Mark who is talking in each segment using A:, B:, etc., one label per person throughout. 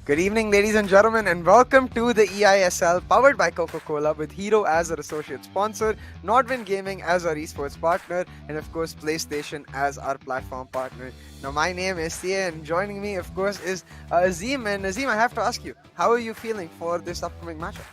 A: Good evening, ladies and gentlemen, and welcome to the eISL powered by Coca-Cola with Hero as our associate sponsor, Nordwind Gaming as our esports partner, and of course, PlayStation as our platform partner. Now, my name is Sia, and joining me, of course, is Azim. And Azim, I have to ask you, how are you feeling for this upcoming matchup?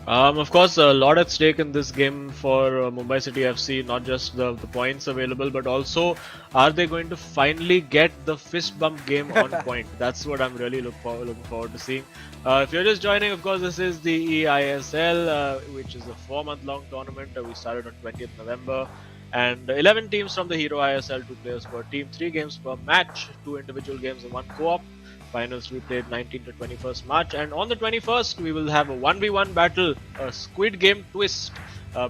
B: Of course, a lot at stake in this game for Mumbai City FC. Not just the points available, but also are they going to finally get the fist bump game on point? That's what I'm really looking forward to seeing. If you're just joining, of course, this is the eISL, which is a 4-month-long tournament. We started on 20th November. And 11 teams from the Hero ISL, 2 players per team, 3 games per match, 2 individual games and 1 co-op. Finals we played 19th to 21st March, and on the 21st we will have a 1v1 battle, a Squid Game twist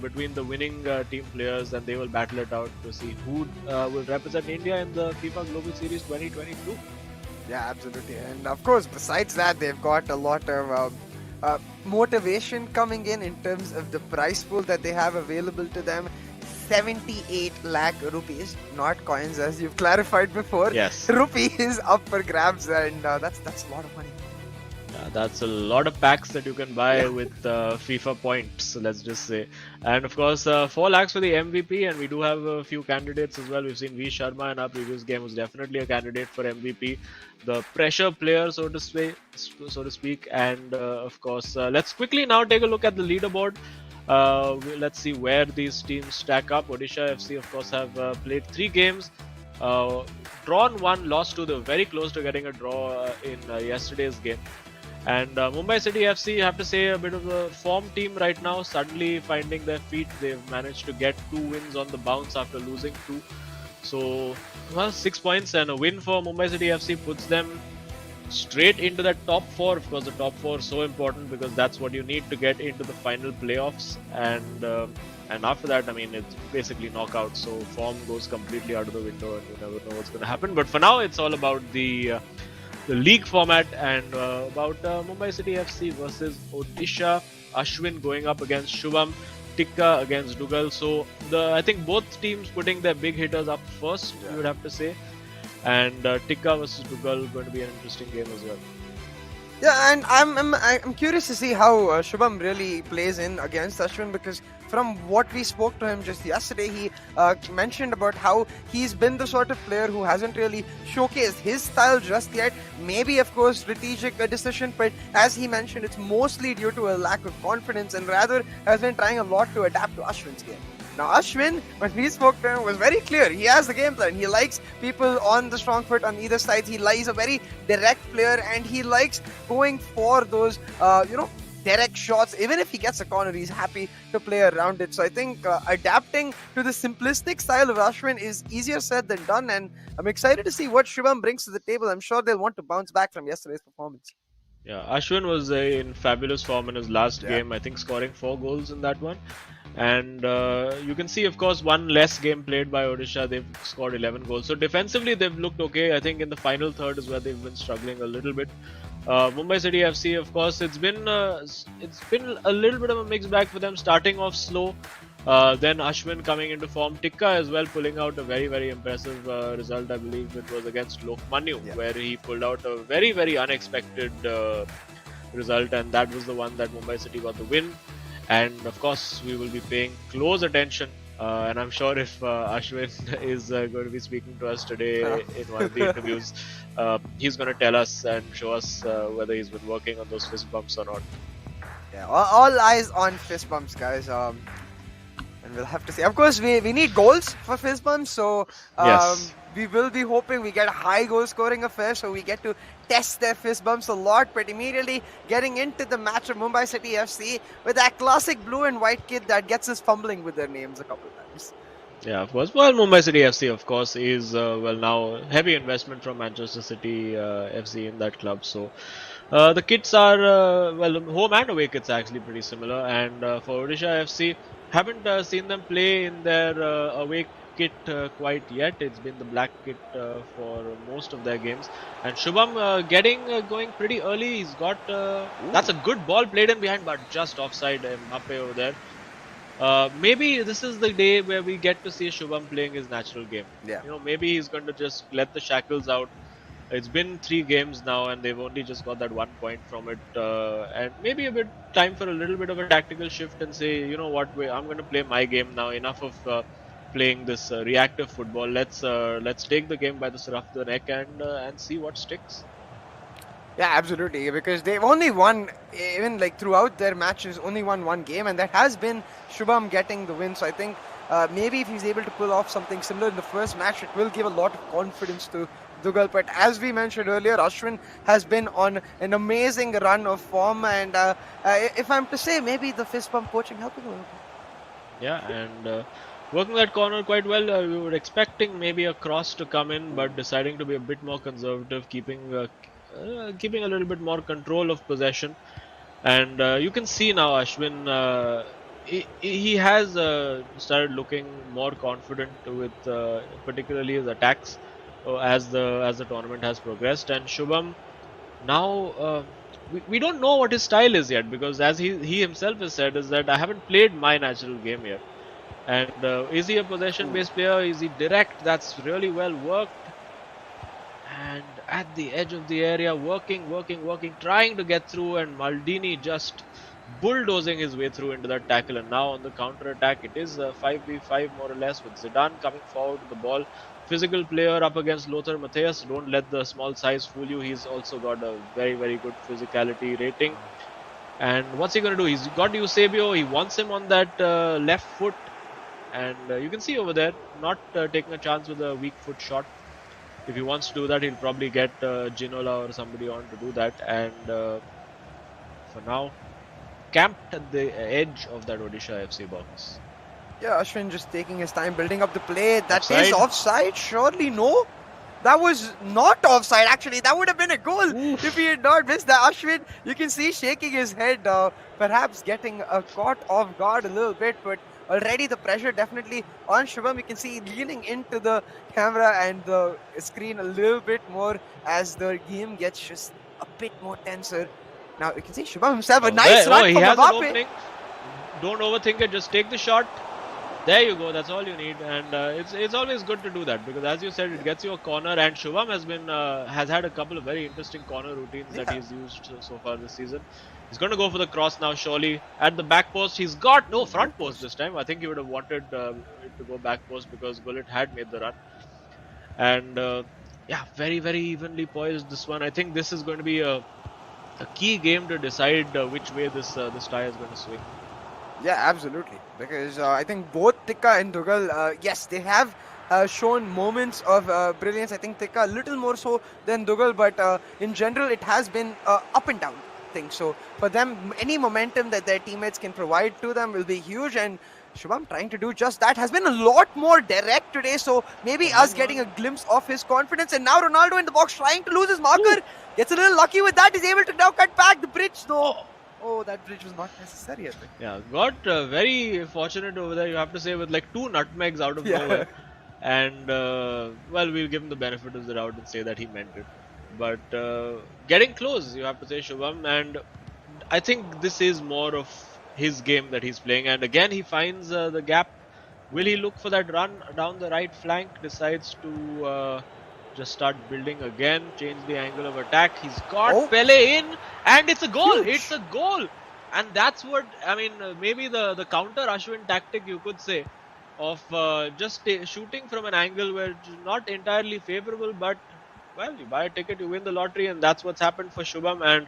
B: between the winning team players, and they will battle it out to see who will represent India in the FIFA Global Series 2022.
A: Yeah, absolutely. And of course, besides that, they've got a lot of motivation coming in terms of the prize pool that they have available to them. 78 lakh rupees, not coins, as you've clarified before.
B: Yes.
A: Rupees up for grabs, and that's a lot of money.
B: That's a lot of packs that you can buy with FIFA points, let's just say. And of course, 4 lakhs for the MVP, and we do have a few candidates as well. We've seen V Sharma in our previous game was definitely a candidate for MVP, the pressure player, so to speak. And of course, let's quickly now take a look at the leaderboard. Let's see where these teams stack up. Odisha FC, of course, have played 3 games, drawn 1, lost 2. They were very close to getting a draw in yesterday's game. And Mumbai City FC, have to say, a bit of a form team right now, suddenly finding their feet. They've managed to get 2 wins on the bounce after losing 2. So, 6 points and a win for Mumbai City FC puts them straight into that top 4. Of course, the top 4 is so important because that's what you need to get into the final playoffs. And after that, I mean, it's basically knockout. So form goes completely out of the window, and you never know what's going to happen. But for now, it's all about the league format and about Mumbai City FC versus Odisha. Ashwin going up against Shubham, Tikka against Dugal. So I think both teams putting their big hitters up first, you would have to say. And Tikka versus Dugal going to be an interesting game as well.
A: Yeah, and I'm curious to see how Shubham really plays in against Ashwin, because from what we spoke to him just yesterday, he mentioned about how he's been the sort of player who hasn't really showcased his style just yet. Maybe, of course, strategic decision, but as he mentioned, it's mostly due to a lack of confidence, and rather has been trying a lot to adapt to Ashwin's game. Now, Ashwin, when we spoke to him, was very clear. He has the game plan. He likes people on the strong foot on either side. He's a very direct player, and he likes going for those, direct shots. Even if he gets a corner, he's happy to play around it. So I think adapting to the simplistic style of Ashwin is easier said than done, and I'm excited to see what Shubham brings to the table. I'm sure they'll want to bounce back from yesterday's performance.
B: Yeah, Ashwin was in fabulous form in his last game, I think scoring 4 goals in that one. And you can see, of course, one less game played by Odisha. They've scored 11 goals. So defensively, they've looked okay. I think in the final third is where they've been struggling a little bit. Mumbai City FC, of course, it's been a little bit of a mixed bag for them. Starting off slow, then Ashwin coming into form. Tikka as well pulling out a very, very impressive result. I believe it was against Lokmanya, where he pulled out a very, very unexpected result, and that was the one that Mumbai City got the win. And of course, we will be paying close attention. And I'm sure if Ashwin is going to be speaking to us today in one of the interviews, he's going to tell us and show us whether he's been working on those fist bumps or not.
A: Yeah, all eyes on fist bumps, guys. And we'll have to see. Of course, we need goals for fist bumps, so
B: Yes.
A: we will be hoping we get a high goal scoring affair, so we get to test their fist bumps a lot. But immediately getting into the match of Mumbai City FC with that classic blue and white kid that gets us fumbling with their names a couple of times.
B: Yeah, of course. Well, Mumbai City FC, of course, is now heavy investment from Manchester City FC in that club. So the kits are home and away kits are actually pretty similar. And for Odisha FC, haven't seen them play in their away kit quite yet. It's been the black kit for most of their games. And Shubham going pretty early. He's got that's a good ball played in behind, but just offside. Mbappe over there. Maybe this is the day where we get to see Shubham playing his natural game.
A: Yeah.
B: Maybe he's going to just let the shackles out It's been 3 games now, and they've only just got that 1 point from it. And maybe a bit time for a little bit of a tactical shift and say, you know what, I'm going to play my game now. Enough of playing this reactive football. Let's take the game by the scruff of the neck and see what sticks.
A: Yeah, absolutely. Because they've only won, even like throughout their matches, only won one game, and that has been Shubham getting the win. So I think maybe if he's able to pull off something similar in the first match, it will give a lot of confidence to Dugal. But as we mentioned earlier, Ashwin has been on an amazing run of form, and if I'm to say, maybe the fist pump coaching helping a little bit.
B: Yeah, and working that corner quite well. We were expecting maybe a cross to come in, but deciding to be a bit more conservative, keeping a little bit more control of possession. And you can see now Ashwin, he has started looking more confident with particularly his attacks as the tournament has progressed. And Shubham now. We don't know what his style is yet, because as he himself has said, is that I haven't played my natural game yet. And is he a possession-based player? Is he direct? That's really well worked. And at the edge of the area, working, trying to get through, and Maldini just bulldozing his way through into that tackle. And now on the counter-attack, it is a 5v5 more or less, with Zidane coming forward with the ball. Physical player up against Lothar Matthäus. Don't let the small size fool you. He's also got a very good physicality rating. And what's he going to do? He's got Eusebio. He wants him on that left foot. And you can see over there, not taking a chance with a weak foot shot. If he wants to do that, he'll probably get Ginola or somebody on to do that. And for now, camped at the edge of that Odisha FC box.
A: Yeah, Ashwin just taking his time building up the play. That
B: Offside?
A: is offside? Surely no. That was not offside, actually. That would have been a goal if he had not missed that. Ashwin, you can see shaking his head, perhaps getting caught off guard a little bit, but already the pressure definitely on Shubham. You can see leaning into the camera and the screen a little bit more as the game gets just a bit more tenser. Now you can see Shubham himself, a nice run
B: he
A: from
B: has an
A: Mbappe.
B: opening. Don't overthink it, just take the shot. There you go, that's all you need. And it's always good to do that, because as you said, it gets you a corner. And Shubham has had a couple of very interesting corner routines that he's used so far this season. He's going to go for the cross now, surely. At the back post, he's got no front post this time. I think he would have wanted it to go back post, because Gullit had made the run. And yeah, very evenly poised, this one. I think this is going to be a key game to decide which way this tie is going to swing.
A: Yeah, absolutely. Because I think both Tikka and Dugal, yes, they have shown moments of brilliance. I think Tikka a little more so than Dugal, but in general, it has been up and down thing. So for them, any momentum that their teammates can provide to them will be huge. And Shubham trying to do just that has been a lot more direct today. So maybe us getting a glimpse of his confidence. And now Ronaldo in the box trying to lose his marker. Gets a little lucky with that. He's able to now cut back the bridge though. Oh, that bridge was not necessary, I think.
B: Yeah, got very fortunate over there, you have to say, with like 2 nutmegs out of nowhere. And, well, we'll give him the benefit of the doubt and say that he meant it. But getting close, you have to say, Shubham. And I think this is more of his game that he's playing. And again, he finds the gap. Will he look for that run down the right flank? Decides to just start building again, change the angle of attack. He's got Pele in, and it's a goal.
A: Huge.
B: It's a goal. And that's what, I mean, maybe the counter Ashwin tactic, you could say, of just shooting from an angle where it's not entirely favorable, but, well, you buy a ticket, you win the lottery, and that's what's happened for Shubham. And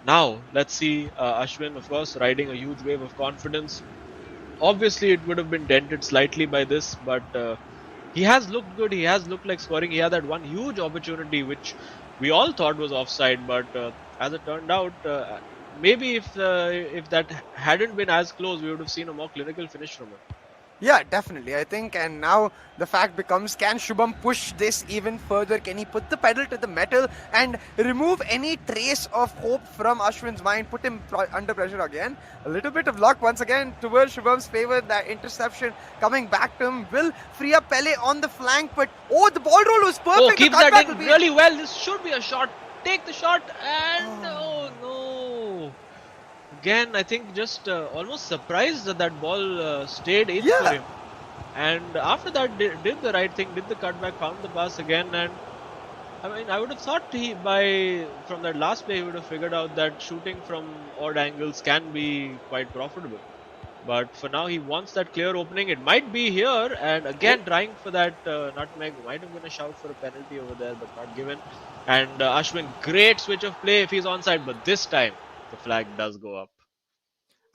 B: now, let's see Ashwin, of course, riding a huge wave of confidence. Obviously, it would have been dented slightly by this, but he has looked good. He has looked like scoring. He had that one huge opportunity, which we all thought was offside, but as it turned out, maybe if that hadn't been as close, we would have seen a more clinical finish from him.
A: Yeah, definitely. I think, and now the fact becomes, can Shubham push this even further? Can he put the pedal to the metal and remove any trace of hope from Ashwin's mind, put him under pressure again? A little bit of luck once again towards Shubham's favor. That interception coming back to him will free up Pele on the flank, but the ball roll was perfect.
B: Oh, keep that in really well. This should be a shot. Take the shot, and oh no. Again, I think just almost surprised that ball stayed in for him. And after that, did the right thing, did the cutback, found the pass again, and I mean, I would have thought from that last play he would have figured out that shooting from odd angles can be quite profitable. But for now, he wants that clear opening. It might be here, and
A: Oh,
B: again trying for that nutmeg. Might have been a shout for a penalty over there, but not given. And Ashwin, great switch of play if he's onside, but this time the flag does go up.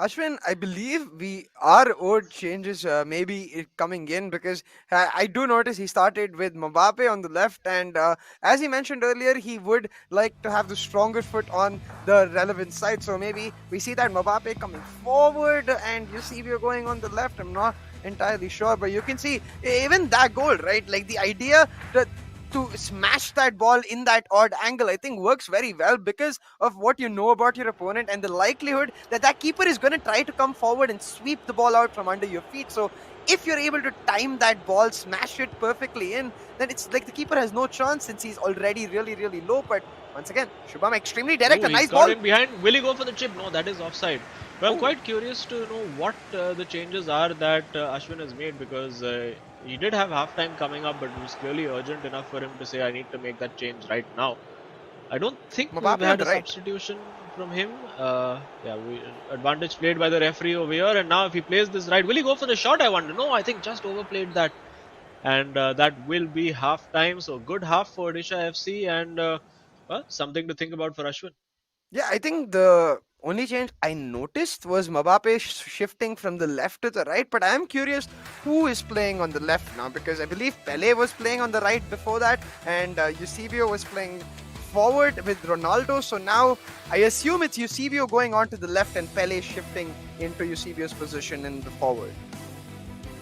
A: Ashwin, I believe we are owed changes, maybe coming in, because I do notice he started with Mbappe on the left, and as he mentioned earlier, he would like to have the stronger foot on the relevant side. So maybe we see that Mbappe coming forward, and Eusebio going on the left. I'm not entirely sure, but you can see even that goal, right? Like the idea that to smash that ball in that odd angle, I think works very well because of what you know about your opponent and the likelihood that that keeper is going to try to come forward and sweep the ball out from under your feet. So if you're able to time that ball, smash it perfectly in, then it's like the keeper has no chance since he's already really, really low. But once again, Shubham extremely direct,
B: Oh,
A: a
B: he's
A: nice
B: got
A: ball.
B: in behind. Will he go for the chip? No, that is offside. But I'm
A: Oh,
B: quite curious to know what the changes are that Ashwin has made because he did have halftime coming up, but it was clearly urgent enough for him to say, I need to make that change right now. I don't think we've
A: Mbappe on
B: had
A: the
B: a
A: right.
B: substitution from him. Advantage played by the referee over here, and now if he plays this right, will he go for the shot? I wonder. No, I think just overplayed that, and that will be half time. So good half for Odisha FC, and well, something to think about for Ashwin.
A: Yeah, I think the only change I noticed was Mbappe shifting from the left to the right. But I'm curious who is playing on the left now because I believe Pele was playing on the right before that, and Eusebio was playing forward with Ronaldo. So now I assume it's Eusebio going on to the left and Pele shifting into Eusebio's position in the forward.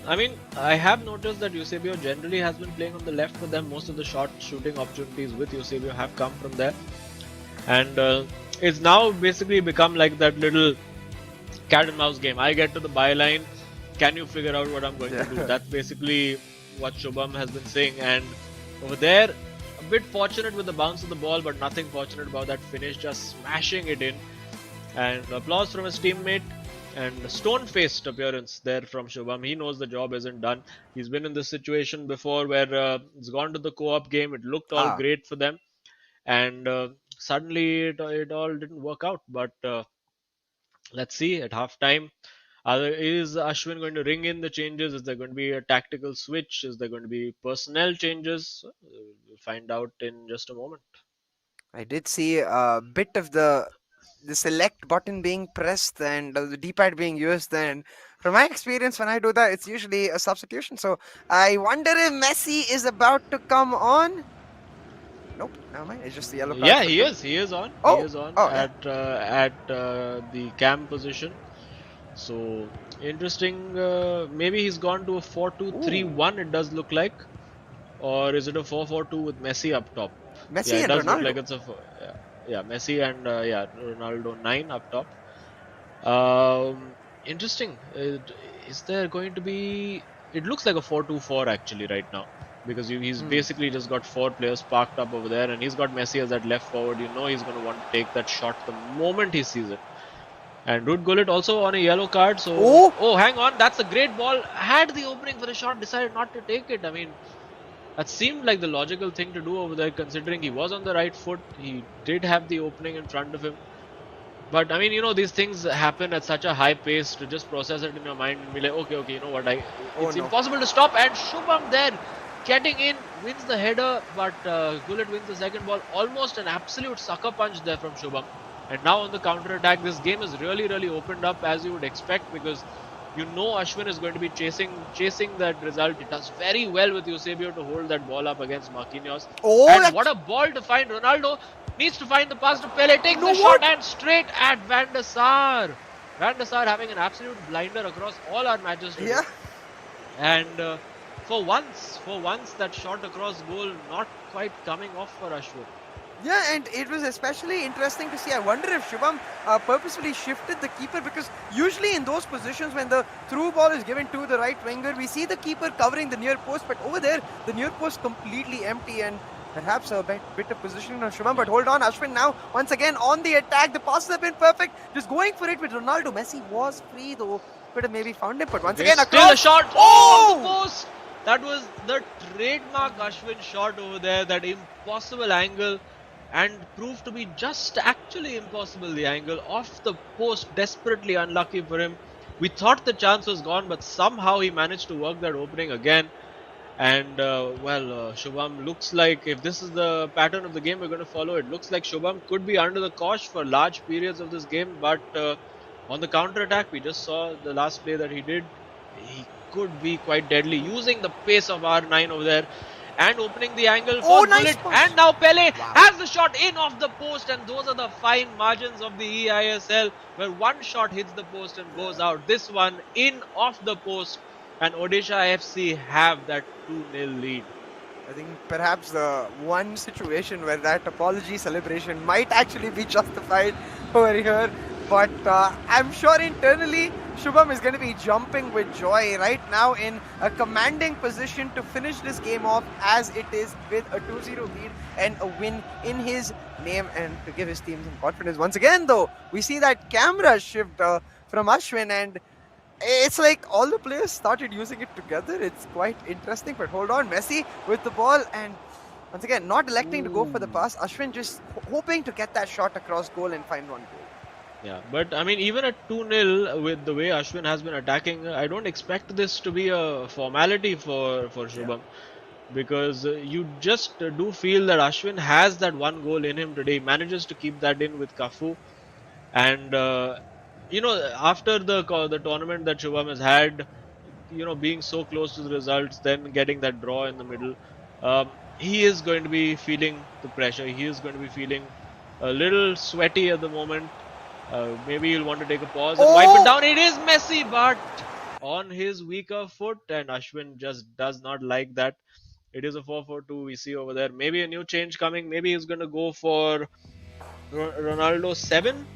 B: I mean, I have noticed that Eusebio generally has been playing on the left for them. Most of the shot shooting opportunities with Eusebio have come from there, and it's now basically become like that little cat and mouse game. I get to the byline. Can you figure out what I'm going to do?
A: Yeah.
B: That's basically what Shubham has been saying. And over there, a bit fortunate with the bounce of the ball, but nothing fortunate about that finish, just smashing it in. And applause from his teammate. And a stone-faced appearance there from Shubham. He knows the job isn't done. He's been in this situation before where it's gone to the co-op game. It looked all
A: Ah,
B: great for them, and suddenly it all didn't work out. But let's see at halftime. Is Ashwin going to ring in the changes? Is there going to be a tactical switch? Is there going to be personnel changes? We'll find out in just a moment.
A: I did see a bit of the select button being pressed and the D-pad being used. And from my experience, when I do that, it's usually a substitution. So I wonder if Messi is about to come on. Nope, never mind. It's just the yellow card
B: Yeah,
A: for
B: he
A: two.
B: is. He is on. He
A: Oh,
B: is on
A: oh yeah.
B: at the cam position. So interesting. Maybe he's gone to a 4-2-3-1.
A: Ooh,
B: It does look like, or is it a 4-4-2 with Messi up top? Yeah,
A: Messi
B: it
A: and
B: does look like
A: Ronaldo.
B: it's yeah, Messi and Ronaldo 9 up top. Interesting. Is there going to be? It looks like a 4-2-4 actually right now because he's
A: Hmm.
B: basically just got 4 players parked up over there, and he's got Messi as that left forward. You know he's going to want to take that shot the moment he sees it. And Ruud Gullit also on a yellow card. So,
A: Oh,
B: oh, hang on, that's a great ball. Had the opening for the shot, decided not to take it. I mean, that seemed like the logical thing to do over there, considering he was on the right foot. He did have the opening in front of him. But I mean, these things happen at such a high pace to just process it in your mind and be like, okay, you know what?
A: oh
B: It's
A: no.
B: impossible to stop. And Shubham there, getting in, wins the header, but Gullit wins the second ball. Almost an absolute sucker punch there from Shubham. And now on the counter attack, this game is really, really opened up as you would expect because Ashwin is going to be chasing that result. It does very well with Eusebio to hold that ball up against Marquinhos.
A: Oh,
B: And what
A: that's.
B: a ball to find. Ronaldo needs to find the pass to Pele,
A: You
B: takes
A: know
B: the shot
A: what?
B: and straight at Van der Sar. Van der Sar having an absolute blinder across all our matches
A: Yeah.
B: today. And for once, that shot across goal not quite coming off for Ashwin.
A: Yeah, and it was especially interesting to see. I wonder if Shubham purposefully shifted the keeper because usually in those positions when the through ball is given to the right winger, we see the keeper covering the near post, but over there, the near post completely empty and perhaps a bit of positioning on Shubham. But hold on, Ashwin now once again on the attack. The passes have been perfect. Just going for it with Ronaldo. Messi was free though. Could have maybe found him, but once
B: There's
A: again
B: still a
A: across.
B: shot. Oh, off the
A: Oh!
B: post. That was the trademark Ashwin shot over there, that impossible angle, and proved to be just actually impossible. The angle off the post, desperately unlucky for him. We thought the chance was gone, but somehow he managed to work that opening again. And Shubham looks like, if this is the pattern of the game we're going to follow, it looks like Shubham could be under the cosh for large periods of this game. But on the counter attack, we just saw the last play that he did. He could be quite deadly, using the pace of R9 over there and opening the angle
A: Oh,
B: for
A: nice
B: Gullit.
A: push.
B: And now Pele
A: Wow.
B: has the shot in off the post, and those are the fine margins of the eISL, where one shot hits the post and goes out. This one in off the post, and Odisha FC have that 2-0 lead.
A: I think perhaps the one situation where that apology celebration might actually be justified over here. But I'm sure internally Shubham is going to be jumping with joy right now, in a commanding position to finish this game off as it is, with a 2-0 lead and a win in his name, and to give his team some confidence. Once again, though, we see that camera shift from Ashwin, and it's like all the players started using it together. It's quite interesting. But hold on, Messi with the ball, and once again not electing to go for the pass. Ashwin just hoping to get that shot across goal and find one goal.
B: Yeah, but I mean, even at 2-0, with the way Ashwin has been attacking, I don't expect this to be a formality for Shubham. Because you just do feel that Ashwin has that one goal in him today. He manages to keep that in with Kafu. And after the tournament that Shubham has had, being so close to the results, then getting that draw in the middle, he is going to be feeling the pressure. He is going to be feeling a little sweaty at the moment. Maybe he'll want to take a pause and wipe it down. It is Messi, but on his weaker foot, and Ashwin just does not like that. It is a 4-4-2 we see over there. Maybe a new change coming. Maybe he's going to go for Ronaldo 7.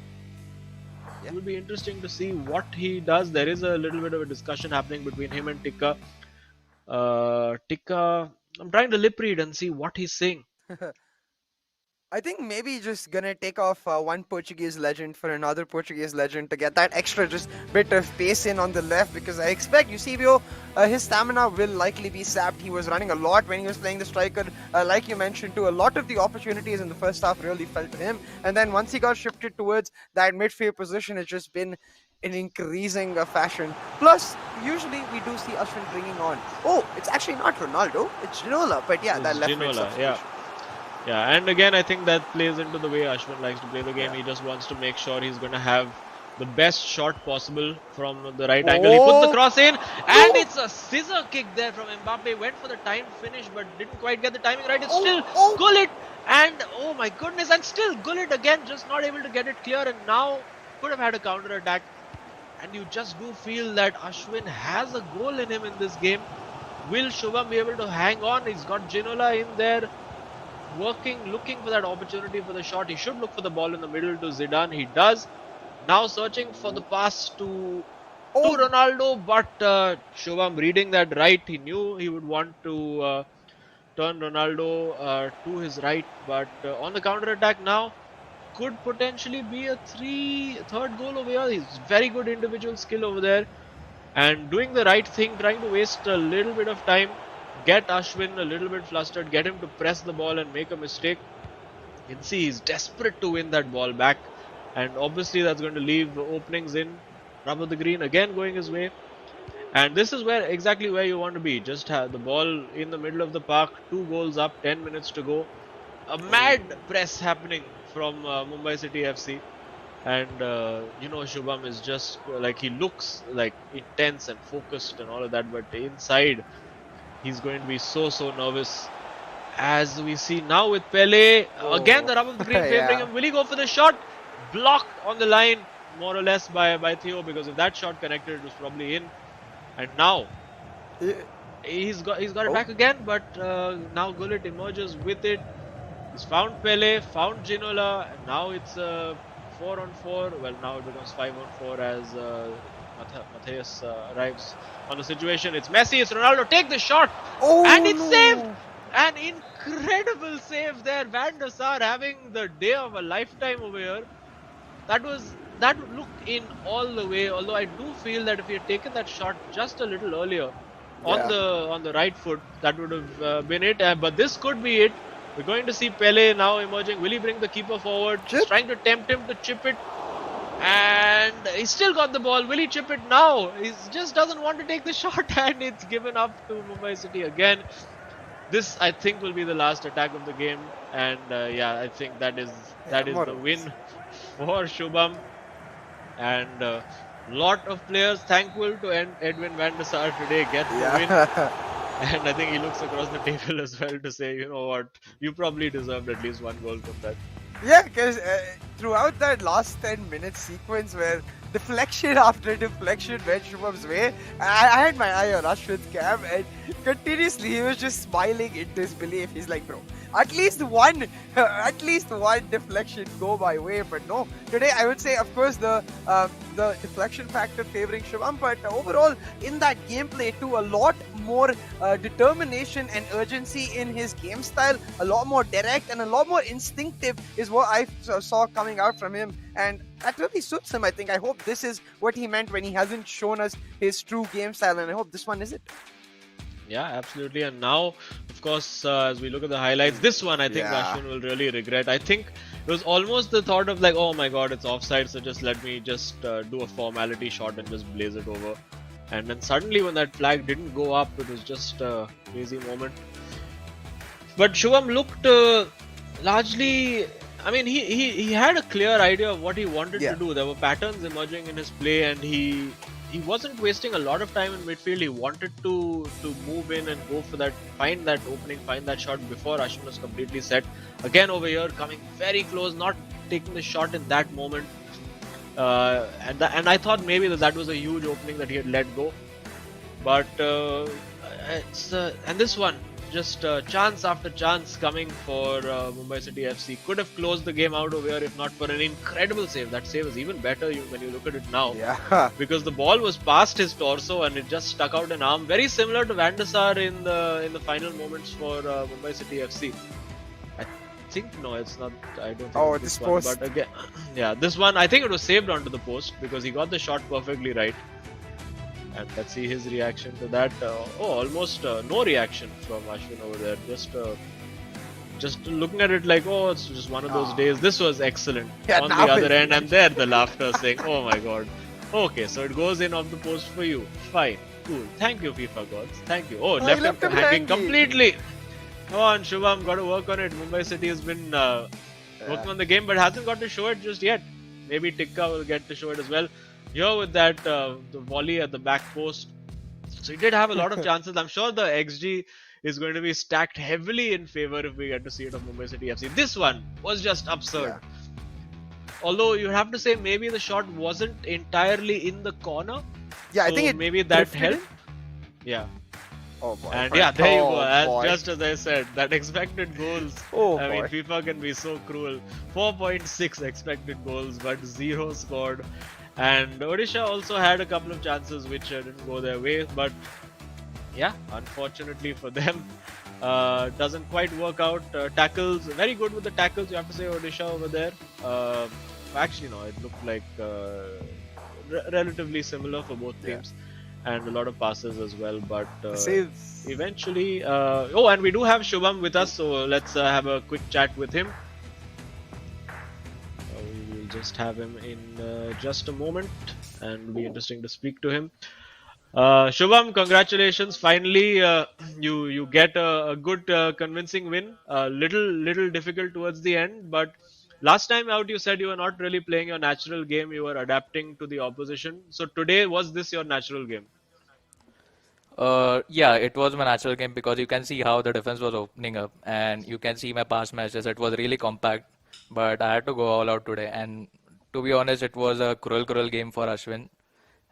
B: It will be interesting to see what he does. There is a little bit of a discussion happening between him and Tikka. Tikka, I'm trying to lip read and see what he's saying.
A: I think maybe just gonna take off one Portuguese legend for another Portuguese legend to get that extra just bit of pace in on the left, because I expect Eusebio, his stamina will likely be sapped. He was running a lot when he was playing the striker, like you mentioned too. A lot of the opportunities in the first half really fell to him, and then once he got shifted towards that midfield position, it's just been in increasing fashion. Plus, usually we do see Ashwin bringing on. Oh, it's actually not Ronaldo, it's Ginola, but yeah, that left mid substitution.
B: Yeah, and again, I think that plays into the way Ashwin likes to play the game. He just wants to make sure he's going to have the best shot possible from the right angle. He puts the cross in, and it's a scissor kick there from Mbappe. Went for the timed finish, but didn't quite get the timing right. It's still Gullit, and oh my goodness, and still Gullit again, just not able to get it clear, and now could have had a counter attack. And you just do feel that Ashwin has a goal in him in this game. Will Shubham be able to hang on? He's got Ginola in there, looking for that opportunity for the shot. He should look for the ball in the middle to Zidane. He does. Now searching for the pass to Ronaldo, but Shubham reading that right. He knew he would want to turn Ronaldo to his right, but on the counter attack now could potentially be a third goal over here. He's very good individual skill over there and doing the right thing, trying to waste a little bit of time, get Ashwin a little bit flustered, get him to press the ball and make a mistake. You can see he's desperate to win that ball back, and obviously that's going to leave openings in. Rubber the green again going his way, and this is exactly where you want to be. Just have the ball in the middle of the park, 2 goals up, 10 minutes to go. A mad press happening from Mumbai City FC, and Shubham is just like, he looks like intense and focused and all of that, but inside he's going to be so nervous, as we see now with Pele. Again the rubber of the green favoring him. Will he go for the shot? Blocked on the line more or less by Theo, because if that shot connected, it was probably in. And now he's got it back again, but now Gullit emerges with it. He's found Pele, found Ginola, and now it's 4-on-4. Well, now it becomes 5-on-4 as Matthias arrives on the situation. It's Messi, it's Ronaldo, take the shot, and it's saved! An incredible save there. Van der Sar having the day of a lifetime over here. That looked in all the way, although I do feel that if he had taken that shot just a little earlier,
A: Yeah.
B: on the right foot. That would have been it. But this could be it. We're going to see Pele now emerging. Will he bring the keeper forward? He's
A: Chip.
B: trying to tempt him to chip it, and he still got the ball. Will he chip it now? He just doesn't want to take the shot, and it's given up to Mumbai City again. This, I think, will be the last attack of the game, and yeah, I think
A: Yeah,
B: that is
A: more
B: the
A: or less.
B: win for Shubham. And lot of players thankful to Edwin van der Sar today get the win.
A: Yeah.
B: And I think he looks across the table as well to say, you know what, you probably deserved at least one goal from that.
A: Yeah, because throughout that last 10 minutes sequence where deflection after deflection went Shubham's way, I had my eye on Ashwin's cam and continuously he was just smiling in disbelief. He's like, bro, at least one deflection go my way. But no, today I would say, of course, the deflection factor favoring Shubham, but overall in that gameplay too, a lot more determination and urgency in his game style, a lot more direct and a lot more instinctive is what I saw coming out from him, and that really suits him. I think. I hope this is what he meant when he hasn't shown us his true game style, and I hope this one is it.
B: Yeah, absolutely. And now, of course, as we look at the highlights, this one I think
A: Yeah.
B: Ashwin will really regret. I think it was almost the thought of like, oh my god, it's offside, so just let me just do a formality shot and just blaze it over. And then suddenly, when that flag didn't go up, it was just a crazy moment. But Shubham looked largely. I mean, he had a clear idea of what he wanted
A: Yeah.
B: to do. There were patterns emerging in his play, and he wasn't wasting a lot of time in midfield. He wanted to move in and go for that, find that opening, find that shot before Ashwin was completely set. Again over here, coming very close, not taking the shot in that moment. And I thought maybe that was a huge opening that he had let go. But it's and this one just chance after chance coming for Mumbai City FC. Could have closed the game out over here if not for an incredible save. That save is even better when you look at it now,
A: Yeah.
B: because the ball was past his torso and it just stuck out an arm, very similar to Van der Sar in the final moments for Mumbai City FC. I think no, it's not. I don't think
A: Oh,
B: it's
A: this
B: this one.
A: post.
B: But again, yeah, this one I think it was saved onto the post because he got the shot perfectly right. And let's see his reaction to that. Almost no reaction from Ashwin over there. Just looking at it like, oh, it's just one of those days. This was excellent.
A: Yeah,
B: On the
A: now
B: other
A: his
B: end, and there the laughter saying, oh my god. Okay, so it goes in off the post for you. Fine, cool. Thank you, FIFA gods. Thank you. Oh,
A: he
B: left
A: left
B: him
A: him
B: hanging
A: hanging.
B: completely. Come on, Shubham, got to work on it. Mumbai City has been working on the game, but hasn't got to show it just yet. Maybe Tikka will get to show it as well. Here with that the volley at the back post. So he did have a lot of chances. I'm sure the XG is going to be stacked heavily in favor if we get to see it of Mumbai City FC. This one was just absurd.
A: Yeah.
B: Although you have to say maybe the shot wasn't entirely in the corner.
A: Yeah, I
B: so
A: think it
B: maybe that
A: drifted in.
B: helped. Yeah.
A: Oh boy.
B: And yeah, there you go.
A: Boy.
B: Just as I said, that expected goals.
A: Oh
B: I mean,
A: boy.
B: FIFA can be so cruel. 4.6 expected goals, but 0 scored. And Odisha also had a couple of chances which didn't go their way. But yeah, unfortunately for them, doesn't quite work out. Tackles, very good with the tackles, you have to say, Odisha over there. Actually, no, it looked like relatively similar for both teams. And a lot of passes as well, but
A: Saves.
B: eventually and we do have Shubham with us, so let's have a quick chat with him. We will just have him in just a moment, and it'll be interesting to speak to him. Shubham, congratulations! Finally, you get a good convincing win. Little difficult towards the end, but last time out you said you were not really playing your natural game. You were adapting to the opposition. So today, was this your natural game?
C: Yeah, it was my natural game because you can see how the defense was opening up, and you can see my past matches. It was really compact, but I had to go all out today. And to be honest, it was a cruel game for Ashwin,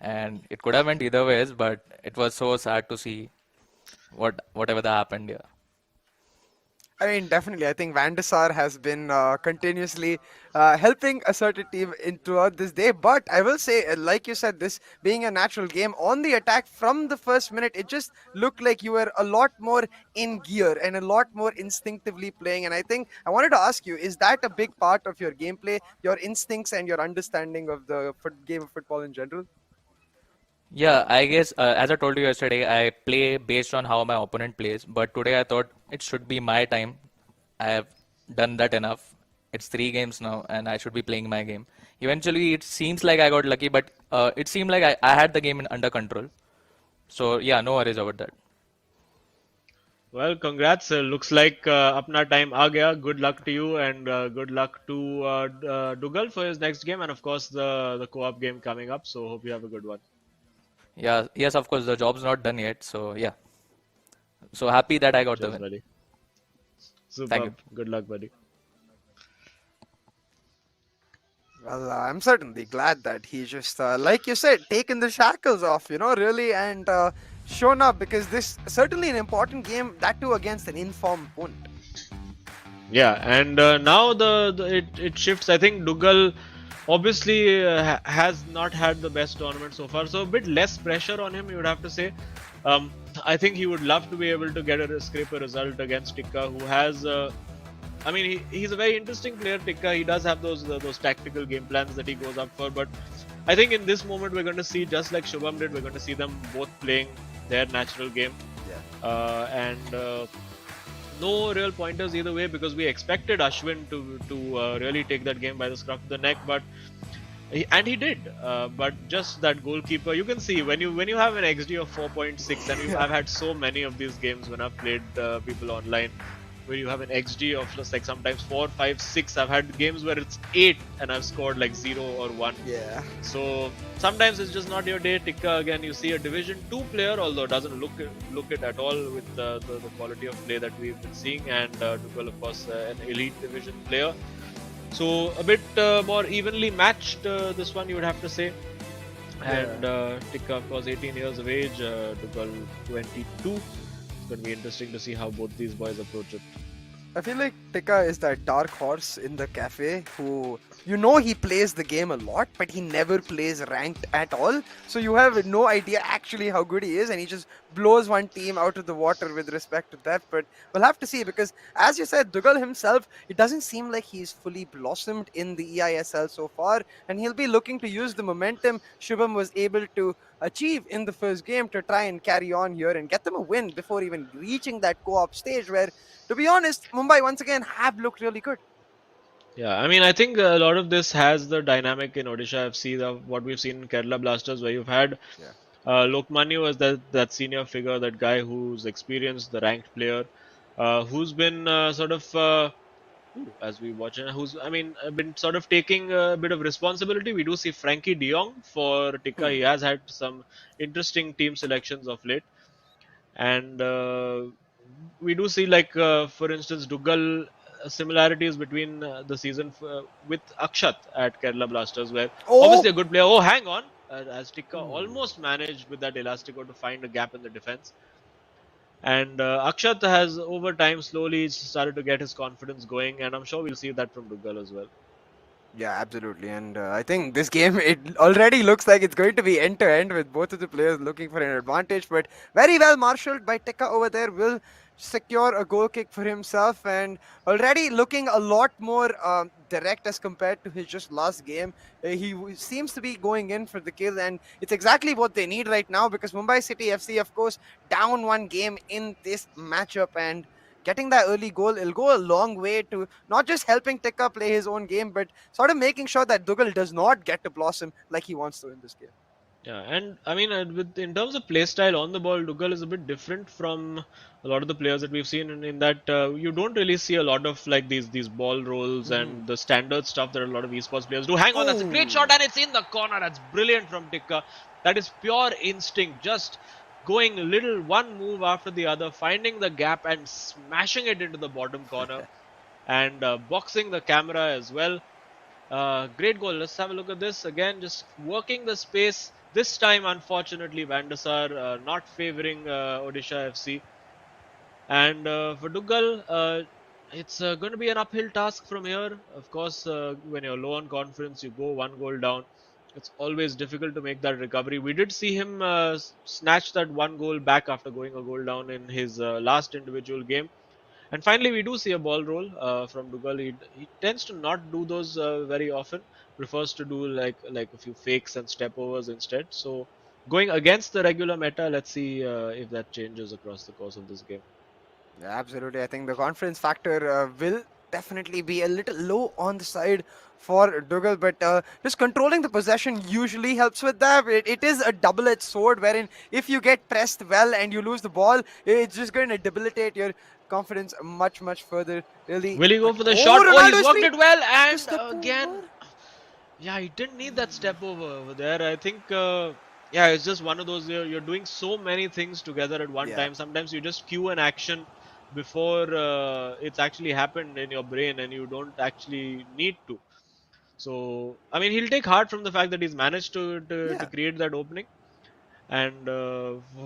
C: and it could have went either ways, but it was so sad to see whatever that happened. Yeah.
A: I mean, definitely. I think Van der Sar has been continuously helping a certain team throughout this day. But I will say, like you said, this being a natural game on the attack from the first minute, it just looked like you were a lot more in gear and a lot more instinctively playing. And I think I wanted to ask you, is that a big part of your gameplay, your instincts and your understanding of the game of football in general?
C: Yeah, I guess as I told you yesterday, I play based on how my opponent plays. But today I thought it should be my time. I have done that enough. It's 3 games now, and I should be playing my game. Eventually, it seems like I got lucky, but it seemed like I had the game under control. So yeah, no worries about that.
B: Well, congrats. Looks like apna time aa gaya. Good luck to you and good luck to Dougal for his next game and of course the co-op game coming up. So hope you have a good one.
C: Yeah, yes, of course, the job's not done yet. So yeah, so happy that I got the
B: Cheers,
C: win.
B: buddy.
C: Thank you.
B: Superb. Good luck, buddy.
A: Well, I'm certainly glad that he just, like you said, taken the shackles off, really, and shown up because this certainly an important game, that too against an informed opponent.
B: Yeah, and now it shifts. I think Dougal obviously has not had the best tournament so far, so a bit less pressure on him. You would have to say. Um, I think he would love to be able to get scrape a result against Tikka, who has. I mean, he's a very interesting player, Tikka. He does have those tactical game plans that he goes up for, but I think in this moment we're going to see just like Shubham did, we're going to see them both playing their natural game,
A: Yeah.
B: and no real pointers either way because we expected Ashwin to really take that game by the scruff of the neck, but and he did. But just that goalkeeper, you can see when you have an XG of 4.6, and I've had so many of these games when I've played people online where you have an XG of just like sometimes 4, 5, 6. I've had games where it's 8 and I've scored like 0 or 1.
A: Yeah.
B: So sometimes it's just not your day. Tikka again, you see a Division 2 player, although doesn't look it at all with the quality of play that we've been seeing, and Dougal of course an elite division player. So a bit more evenly matched this one, you would have to say. And Tikka of course 18 years of age, Dougal 22. It's going to be interesting to see how both these boys approach it.
A: I feel like Tika is that dark horse in the cafe who, he plays the game a lot, but he never plays ranked at all. So you have no idea actually how good he is, and he just blows one team out of the water with respect to that. But we'll have to see because, as you said, Dougal himself, it doesn't seem like he's fully blossomed in the eISL so far, and he'll be looking to use the momentum Shubham was able to achieve in the first game to try and carry on here and get them a win before even reaching that co-op stage where, to be honest, Mumbai once again have looked really good.
B: Yeah, I mean, I think a lot of this has the dynamic in Odisha FC, what we've seen in Kerala Blasters, where you've had
A: Yeah.
B: Lokmanu as that senior figure, that guy who's experienced, the ranked player, who's been as we watch, who's, I mean, been sort of taking a bit of responsibility. We do see Frankie de Jong for Tikka. He has had some interesting team selections of late. And we do see, like, for instance, Dougal similarities between the season with Akshat at Kerala Blasters, where
A: Oh,
B: obviously a good player. Oh, hang on. As Tikka almost managed with that Elastico to find a gap in the defense. And Akshat has over time slowly started to get his confidence going, and I'm sure we'll see that from Dougal as well.
A: yeah, absolutely. And I think this game, it already looks like it's going to be end to end with both of the players looking for an advantage. But very well marshaled by Tekka over there. Will secure a goal kick for himself and already looking a lot more direct as compared to his just last game. Seems to be going in for the kill, and it's exactly what they need right now because Mumbai City FC, of course, down one game in this matchup, and getting that early goal, it'll go a long way to not just helping Tekka play his own game, but sort of making sure that Dougal does not get to blossom like he wants to in this game.
B: Yeah, and I mean, in terms of play style on the ball, Dougal is a bit different from a lot of the players that we've seen. In that you don't really see a lot of like these ball rolls and the standard stuff that a lot of esports players do. Hang on, that's a great shot, and it's in the corner. That's brilliant from Tikka. That is pure instinct, just going little one move after the other, finding the gap and smashing it into the bottom corner, and boxing the camera as well. Great goal. Let's have a look at this again. Just working the space. This time, unfortunately, Van der Sar not favouring Odisha FC. And for Dougal, it's going to be an uphill task from here. Of course, when you're low on confidence, you go one goal down. It's always difficult to make that recovery. We did see him snatch that one goal back after going a goal down in his last individual game. And finally, we do see a ball roll from Dougal. He tends to not do those very often. Prefers to do like a few fakes and step overs instead. So going against the regular meta. Let's see if that changes across the course of this game.
A: Yeah, absolutely. I think the confidence factor will definitely be a little low on the side for Dougal, but just controlling the possession usually helps with that. It is a double-edged sword, wherein if you get pressed well and you lose the ball, it's just going to debilitate your confidence much, much further. Really.
B: Will he go
A: But
B: for the shot?
A: oh,
B: Oh, he's
A: Ronaldo's
B: worked
A: feet!
B: it well,
A: The
B: and
A: step
B: again,
A: over.
B: yeah, he didn't need that step over there. I think, yeah, it's just one of those. You're doing so many things together at one
A: Yeah.
B: time. Sometimes you just cue an action before it's actually happened in your brain, and you don't actually need to. So, I mean, he'll take heart from the fact that he's managed to
A: Yeah.
B: create that opening. And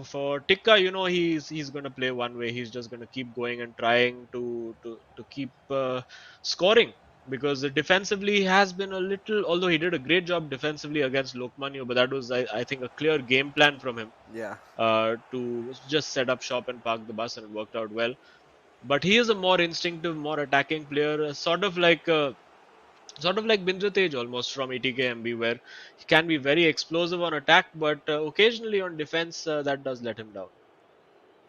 B: for Tikka, he's going to play one way. He's just going to keep going and trying to keep scoring, because defensively he has been a little. Although he did a great job defensively against Lokmanya, but that was I think a clear game plan from him
A: Yeah.
B: to just set up shop and park the bus, and it worked out well. But he is a more instinctive, more attacking player, sort of like Bindratej almost from ETKMB, where he can be very explosive on attack, but occasionally on defense that does let him down.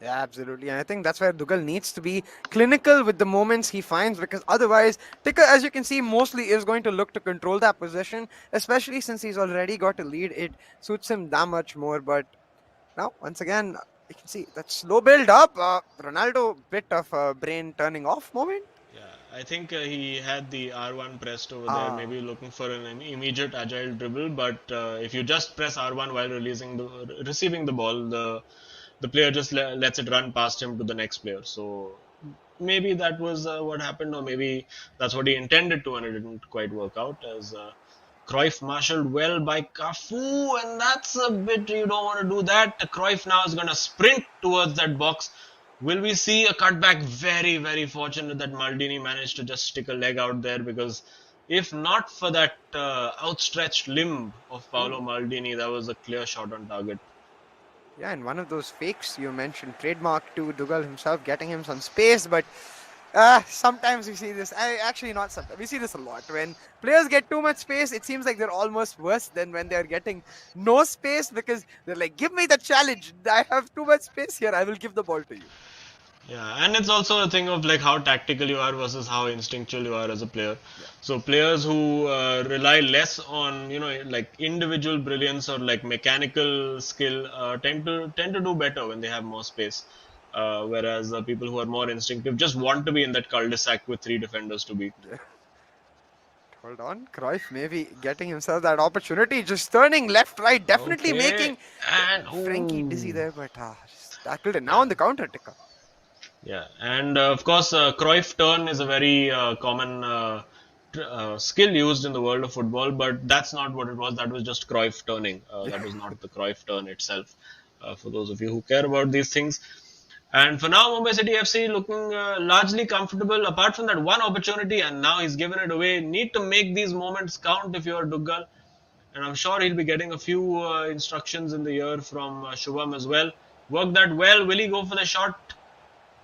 A: Yeah, absolutely. And I think that's where Dougal needs to be clinical with the moments he finds, because otherwise, Tika, as you can see, mostly is going to look to control that possession, especially since he's already got a lead. It suits him that much more. But now, once again, you can see that slow build up. Ronaldo, bit of a brain turning off moment.
B: Yeah, I think he had the R1 pressed over there,
A: Ah,
B: maybe looking for an immediate agile dribble. But if you just press R1 while receiving the ball, the player just lets it run past him to the next player. So maybe that was what happened, or maybe that's what he intended to, and it didn't quite work out. As Cruyff marshaled well by Cafu, and that's a bit, you don't want to do that. Cruyff now is going to sprint towards that box. Will we see a cutback? Very, very fortunate that Maldini managed to just stick a leg out there, because if not for that outstretched limb of Paolo
A: ooh.
B: Maldini, that was a clear shot on target.
A: Yeah, and one of those fakes you mentioned, trademark to Dougal himself, getting him some space. But sometimes we see this. Actually, not sometimes. We see this a lot. When players get too much space, it seems like they're almost worse than when they're getting no space, because they're like, give me the challenge. I have too much space here. I will give the ball to you.
B: Yeah, and it's also a thing of like how tactical you are versus how instinctual you are as a player.
A: Yeah.
B: So players who rely less on like individual brilliance or like mechanical skill tend to do better when they have more space. Whereas people who are more instinctive just want to be in that cul-de-sac with three defenders to beat.
A: Yeah. Hold on. Cruyff maybe getting himself that opportunity, just turning left, right, definitely
B: Okay,
A: making
B: and
A: Frankie dizzy
B: ooh,
A: there, but just tackled it. Now
B: yeah.
A: on the counter, Tika.
B: Yeah, and of course, Cruyff turn is a very common skill used in the world of football, but that's not what it was. That was just Cruyff turning.
A: Yeah.
B: That was not the Cruyff turn itself. For those of you who care about these things. And for now, Mumbai City FC looking largely comfortable, apart from that one opportunity, and now he's given it away. Need to make these moments count if you're Duggal, and I'm sure he'll be getting a few instructions in the year from Shubham as well. Work that well. Will he go for the shot?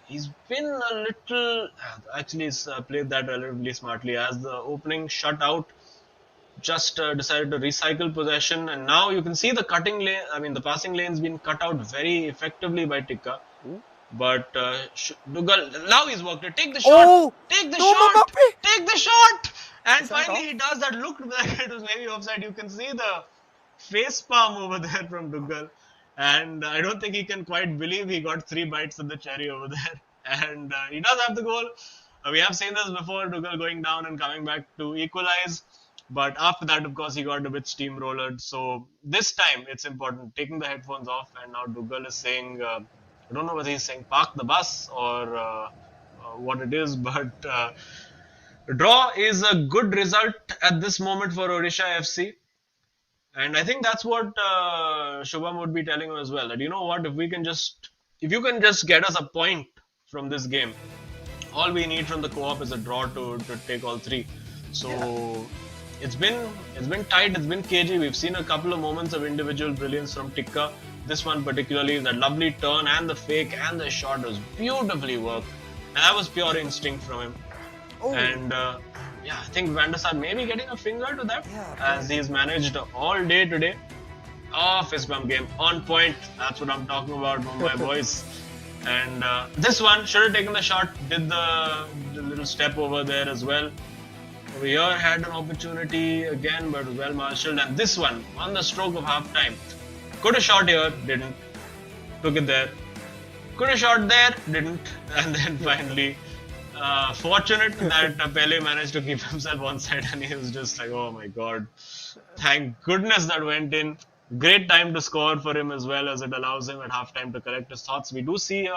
B: He's been a little, actually, he's played that relatively smartly, as the opening shut out. Just decided to recycle possession, and now you can see the cutting lane. I mean, the passing lane's been cut out very effectively by Tikka.
A: Ooh.
B: But Dougal, now he's worked it. Take the shot!
A: Oh!
B: Take the
A: No,
B: shot!
A: Mbappe!
B: Take the shot! And
A: Is that
B: finally,
A: off?
B: he does that. Looked like it was maybe offside. You can see the face palm over there from Dougal. And I don't think he can quite believe he got 3 bites of the cherry over there. And he does have the goal. We have seen this before, Dougal going down and coming back to equalize. But after that, of course, he got a bit steamrollered. So this time, it's important. Taking the headphones off, and now Dougal is saying, I don't know whether he's saying park the bus or what it is, but draw is a good result at this moment for Odisha FC. And I think that's what Shubham would be telling him as well. That, you know what, if you can just get us a point from this game, all we need from the co-op is a draw to take all three.
A: Yeah.
B: So it's been tight, it's been cagey. We've seen a couple of moments of individual brilliance from Tikka. This one particularly, that lovely turn and the fake and the shot was beautifully worked, and that was pure instinct from him.
A: Oh.
B: And yeah, I think Van der Sar may be getting a finger to that,
A: Yeah,
B: as he's managed all day today. Oh, fist bump game on point. That's what I'm talking about, Mumbai boys. And this one should have taken the shot. Did the little step over there as well. Over here had an opportunity again, but well marshaled. And this one on the stroke of half time. Could have shot here, didn't. Took it there. Could have shot there, didn't. And then finally, fortunate that Pele managed to keep himself on side, and he was just like, oh my god. Thank goodness that went in. Great time to score for him as well, as it allows him at halftime to collect his thoughts. We do see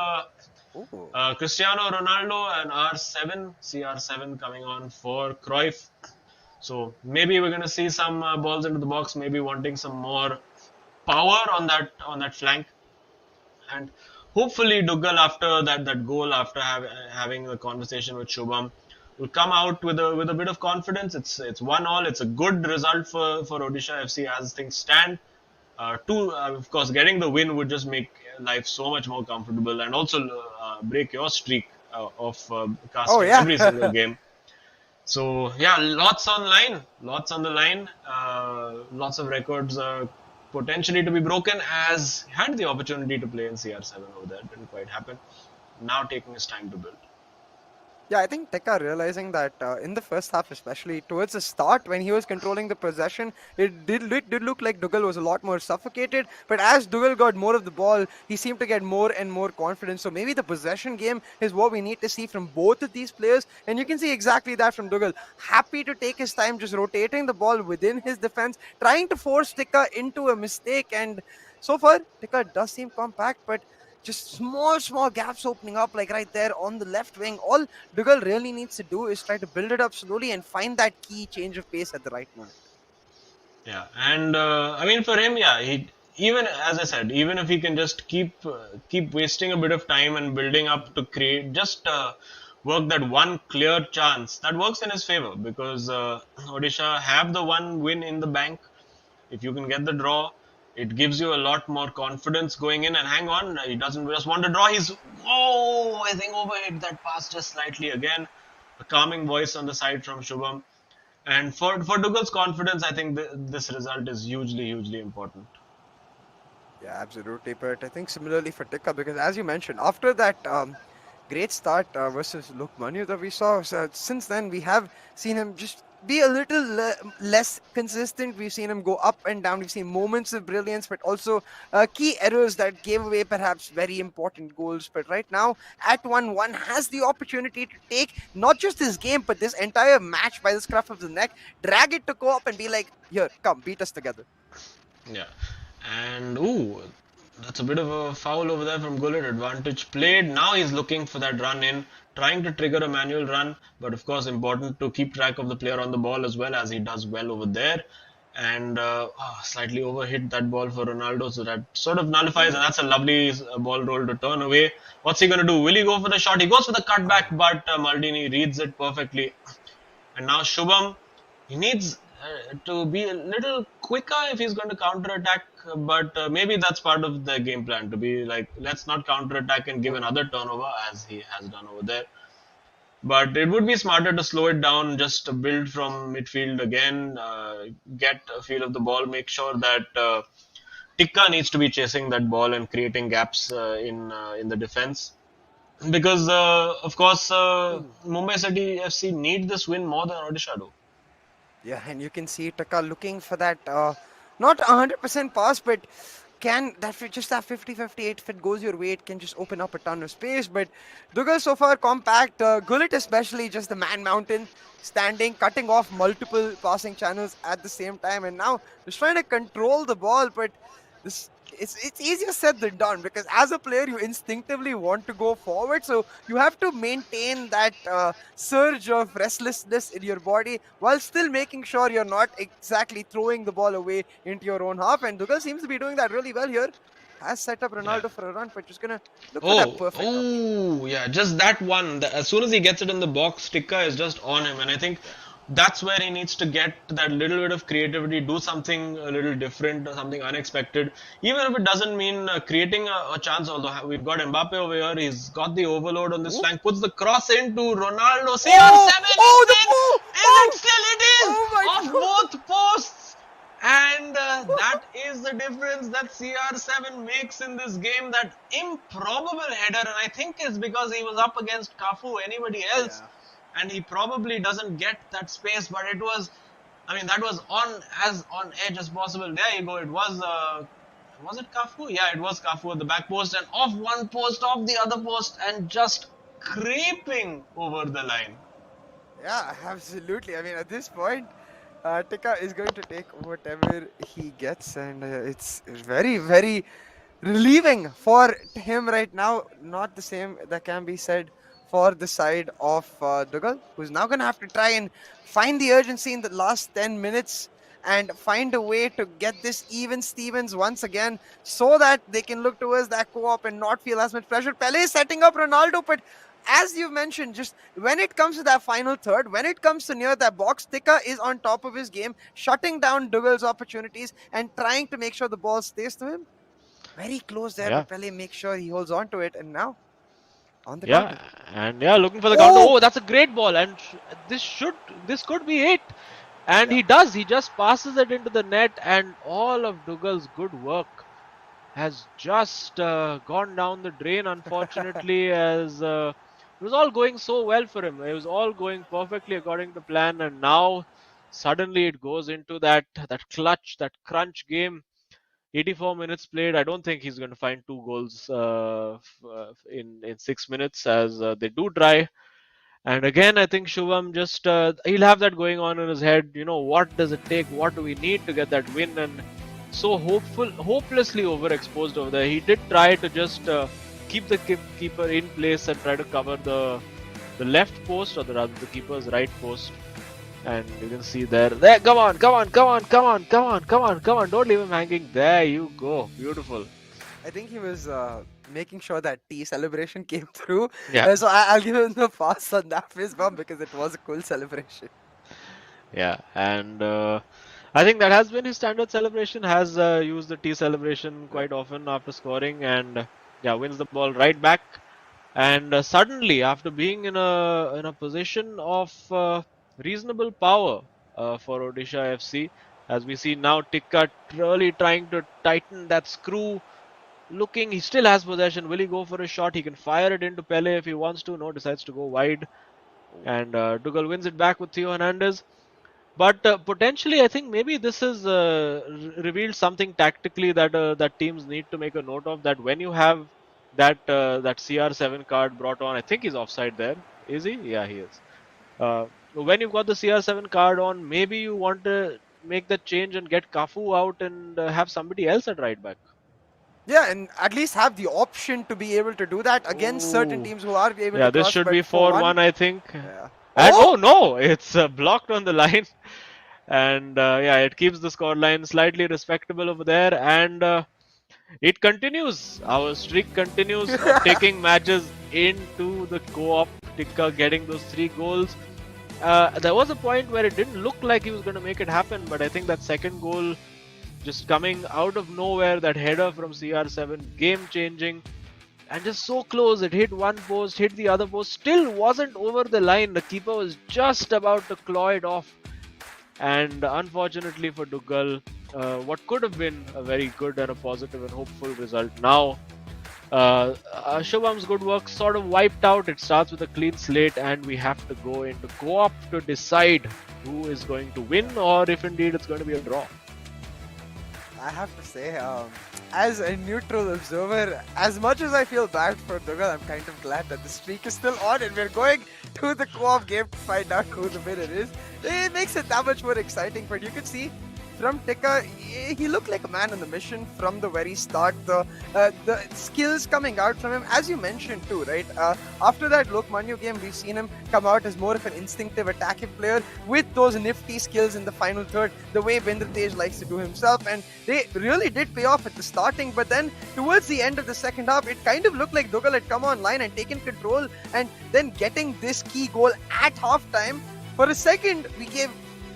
A: Ooh.
B: Cristiano Ronaldo and R7, CR7 coming on for Cruyff. So maybe we're going to see some balls into the box, maybe wanting some more power on that flank. And hopefully Dougal, after that goal, after having a conversation with Shubham, will come out with a bit of confidence. It's 1-1. It's a good result for Odisha FC as things stand. Of course, getting the win would just make life so much more comfortable, and also break your streak of casting every single game. So yeah, lots on the line, lots of records potentially to be broken. As had the opportunity to play in CR7 over there, didn't quite happen. Now taking his time to build.
A: Yeah, I think Tekka realizing that in the first half, especially towards the start when he was controlling the possession, it did look like Dougal was a lot more suffocated. But as Dougal got more of the ball, he seemed to get more and more confidence. So maybe the possession game is what we need to see from both of these players. And you can see exactly that from Dougal. Happy to take his time, just rotating the ball within his defense, trying to force Tekka into a mistake. And so far, Tekka does seem compact, but just small gaps opening up, like right there on the left wing. All Dougal really needs to do is try to build it up slowly and find that key change of pace at the right moment.
B: Yeah, and I mean for him, yeah, even as I said, even if he can just keep wasting a bit of time and building up to create just work that one clear chance, that works in his favor, because Odisha have the one win in the bank. If you can get the draw, it gives you a lot more confidence going in. And hang on, he doesn't just want to draw. I think overhit that pass just slightly again. A calming voice on the side from Shubham. And for Dougal's confidence, I think this result is hugely important.
A: Yeah, absolutely. But I think similarly for Tekka, because as you mentioned, after that great start versus Lokmanu that we saw, since then we have seen him just be a little less consistent. We've seen him go up and down. We've seen moments of brilliance, but also key errors that gave away perhaps very important goals. But right now, at 1-1, has the opportunity to take not just this game, but this entire match by the scruff of the neck, drag it to co-op and be like, here, come, beat us together.
B: Yeah. And that's a bit of a foul over there from Gullit. Advantage played. Now he's looking for that run in, trying to trigger a manual run, but of course important to keep track of the player on the ball as well, as he does well over there. And slightly overhit that ball for Ronaldo, so that sort of nullifies, and that's a lovely ball roll to turn away. What's he going to do? Will he go for the shot? He goes for the cutback, but Maldini reads it perfectly. And now Shubham, he needs to be a little quicker if he's going to counter-attack, but maybe that's part of the game plan, to be like, let's not counter-attack and give another turnover as he has done over there. But it would be smarter to slow it down, just to build from midfield again, get a feel of the ball, make sure that Tikka needs to be chasing that ball and creating gaps in the defense. Because, of course, Mumbai City FC need this win more than Odisha do.
A: Yeah, and you can see Taka looking for that, not 100% pass, but can that just that 50-58, if it goes your way, it can just open up a ton of space. But Dougal so far compact, Gullit especially just the man mountain, standing, cutting off multiple passing channels at the same time, and now just trying to control the ball. But this it's easier said than done, because as a player you instinctively want to go forward, so you have to maintain that surge of restlessness in your body while still making sure you're not exactly throwing the ball away into your own half. And Dougal seems to be doing that really well here. Has set up Ronaldo for a run, but just gonna look for that perfect
B: yeah, just that one. As soon as he gets it in the box, Tikka is just on him, and I think that's where he needs to get that little bit of creativity, do something a little different, something unexpected, even if it doesn't mean creating a chance. Although we've got Mbappe over here, he's got the overload on this flank, puts the cross into Ronaldo, CR7,
A: it
B: still it is, off both posts, and that
D: what is the difference that CR7 makes in this game? That improbable header, and I think it's because he was up against Cafu, anybody else, and he probably doesn't get that space. But it was, I mean, that was on edge as possible. There you go. It was it Cafu? Yeah, it was Cafu at the back post, and off one post, off the other post, and just creeping over the line.
A: Yeah, absolutely. I mean, at this point, Tika is going to take whatever he gets, and it's very, very relieving for him right now. Not the same that can be said for the side of Dougal, who's now going to have to try and find the urgency in the last 10 minutes and find a way to get this even Stevens once again so that they can look towards that co-op and not feel as much pressure. Pele is setting up Ronaldo, but as you mentioned, just when it comes to that final third, when it comes to near that box, Tika is on top of his game, shutting down Dougal's opportunities and trying to make sure the ball stays to him. Very close there, but Pele makes sure he holds on to it, and now on the counter.
B: And looking for the counter. Oh, that's a great ball, and this could be it. And he does. He just passes it into the net, and all of Dougal's good work has just gone down the drain, unfortunately, as it was all going so well for him. It was all going perfectly according to plan, and now suddenly it goes into that clutch, that crunch game. 84 minutes played. I don't think he's going to find 2 goals in 6 minutes, as they do try. And again, I think Shubham just he'll have that going on in his head. What does it take? What do we need to get that win? And so hopelessly overexposed over there. He did try to just keep the keeper in place and try to cover the left post, or rather the keeper's right post. And you can see there. Come on! Don't leave him hanging. There you go. Beautiful.
A: I think he was making sure that tea celebration came through.
B: Yeah.
A: So I'll give him the pass on that fist bump because it was a cool celebration.
B: Yeah, and I think that has been his standard celebration. Has used the tea celebration quite often after scoring, and wins the ball right back. And suddenly, after being in a position of reasonable power for Odisha FC, as we see now, Tikka really trying to tighten that screw. Looking, he still has possession. Will he go for a shot? He can fire it into Pele if he wants to. No, decides to go wide. And Dougal wins it back with Theo Hernandez. But potentially, I think maybe this has revealed something tactically that teams need to make a note of. That when you have that CR7 card brought on, I think he's offside there. Is he? Yeah, he is. When you've got the CR7 card on, maybe you want to make that change and get Cafu out and have somebody else at right back.
A: Yeah, and at least have the option to be able to do that against certain teams who are able to cross.
B: Yeah, this should be 4-1, I think.
A: Yeah.
B: And oh no, it's blocked on the line. And it keeps the scoreline slightly respectable over there. And it continues. Our streak continues of taking matches into the co-op. Tikka getting those 3 goals. There was a point where it didn't look like he was going to make it happen, but I think that second goal just coming out of nowhere, that header from CR7, game changing, and just so close. It hit one post, hit the other post, still wasn't over the line. The keeper was just about to claw it off. And unfortunately for Dougal, what could have been a very good and a positive and hopeful result now, Shubham's good work sort of wiped out. It starts with a clean slate, and we have to go into co-op to decide who is going to win, or if indeed it's going to be a draw.
A: I have to say, as a neutral observer, as much as I feel bad for Dougal, I'm kind of glad that the streak is still on and we're going to the co-op game to find out who the winner is. It makes it that much more exciting, but you could see from Tikka, he looked like a man on the mission from the very start. The skills coming out from him, as you mentioned too, right? After that Lokmanya game, we've seen him come out as more of an instinctive attacking player with those nifty skills in the final third, the way Bindra Tej likes to do himself, and they really did pay off at the starting. But then towards the end of the second half, it kind of looked like Dougal had come online and taken control, and then getting this key goal at halftime. For a second,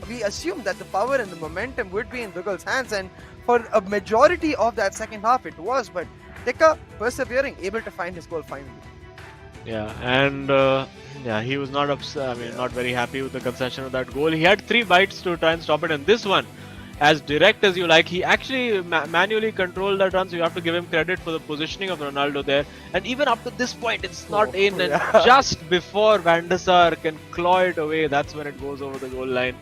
A: we assumed that the power and the momentum would be in Dougal's hands, and for a majority of that second half it was, but Tikka persevering, able to find his goal finally.
B: Yeah, and he was not very happy with the concession of that goal. He had 3 bites to try and stop it, and this one, as direct as you like. He actually manually controlled that run, so you have to give him credit for the positioning of Ronaldo there. And even up to this point, it's not in. And just before Van der Sar can claw it away, that's when it goes over the goal line.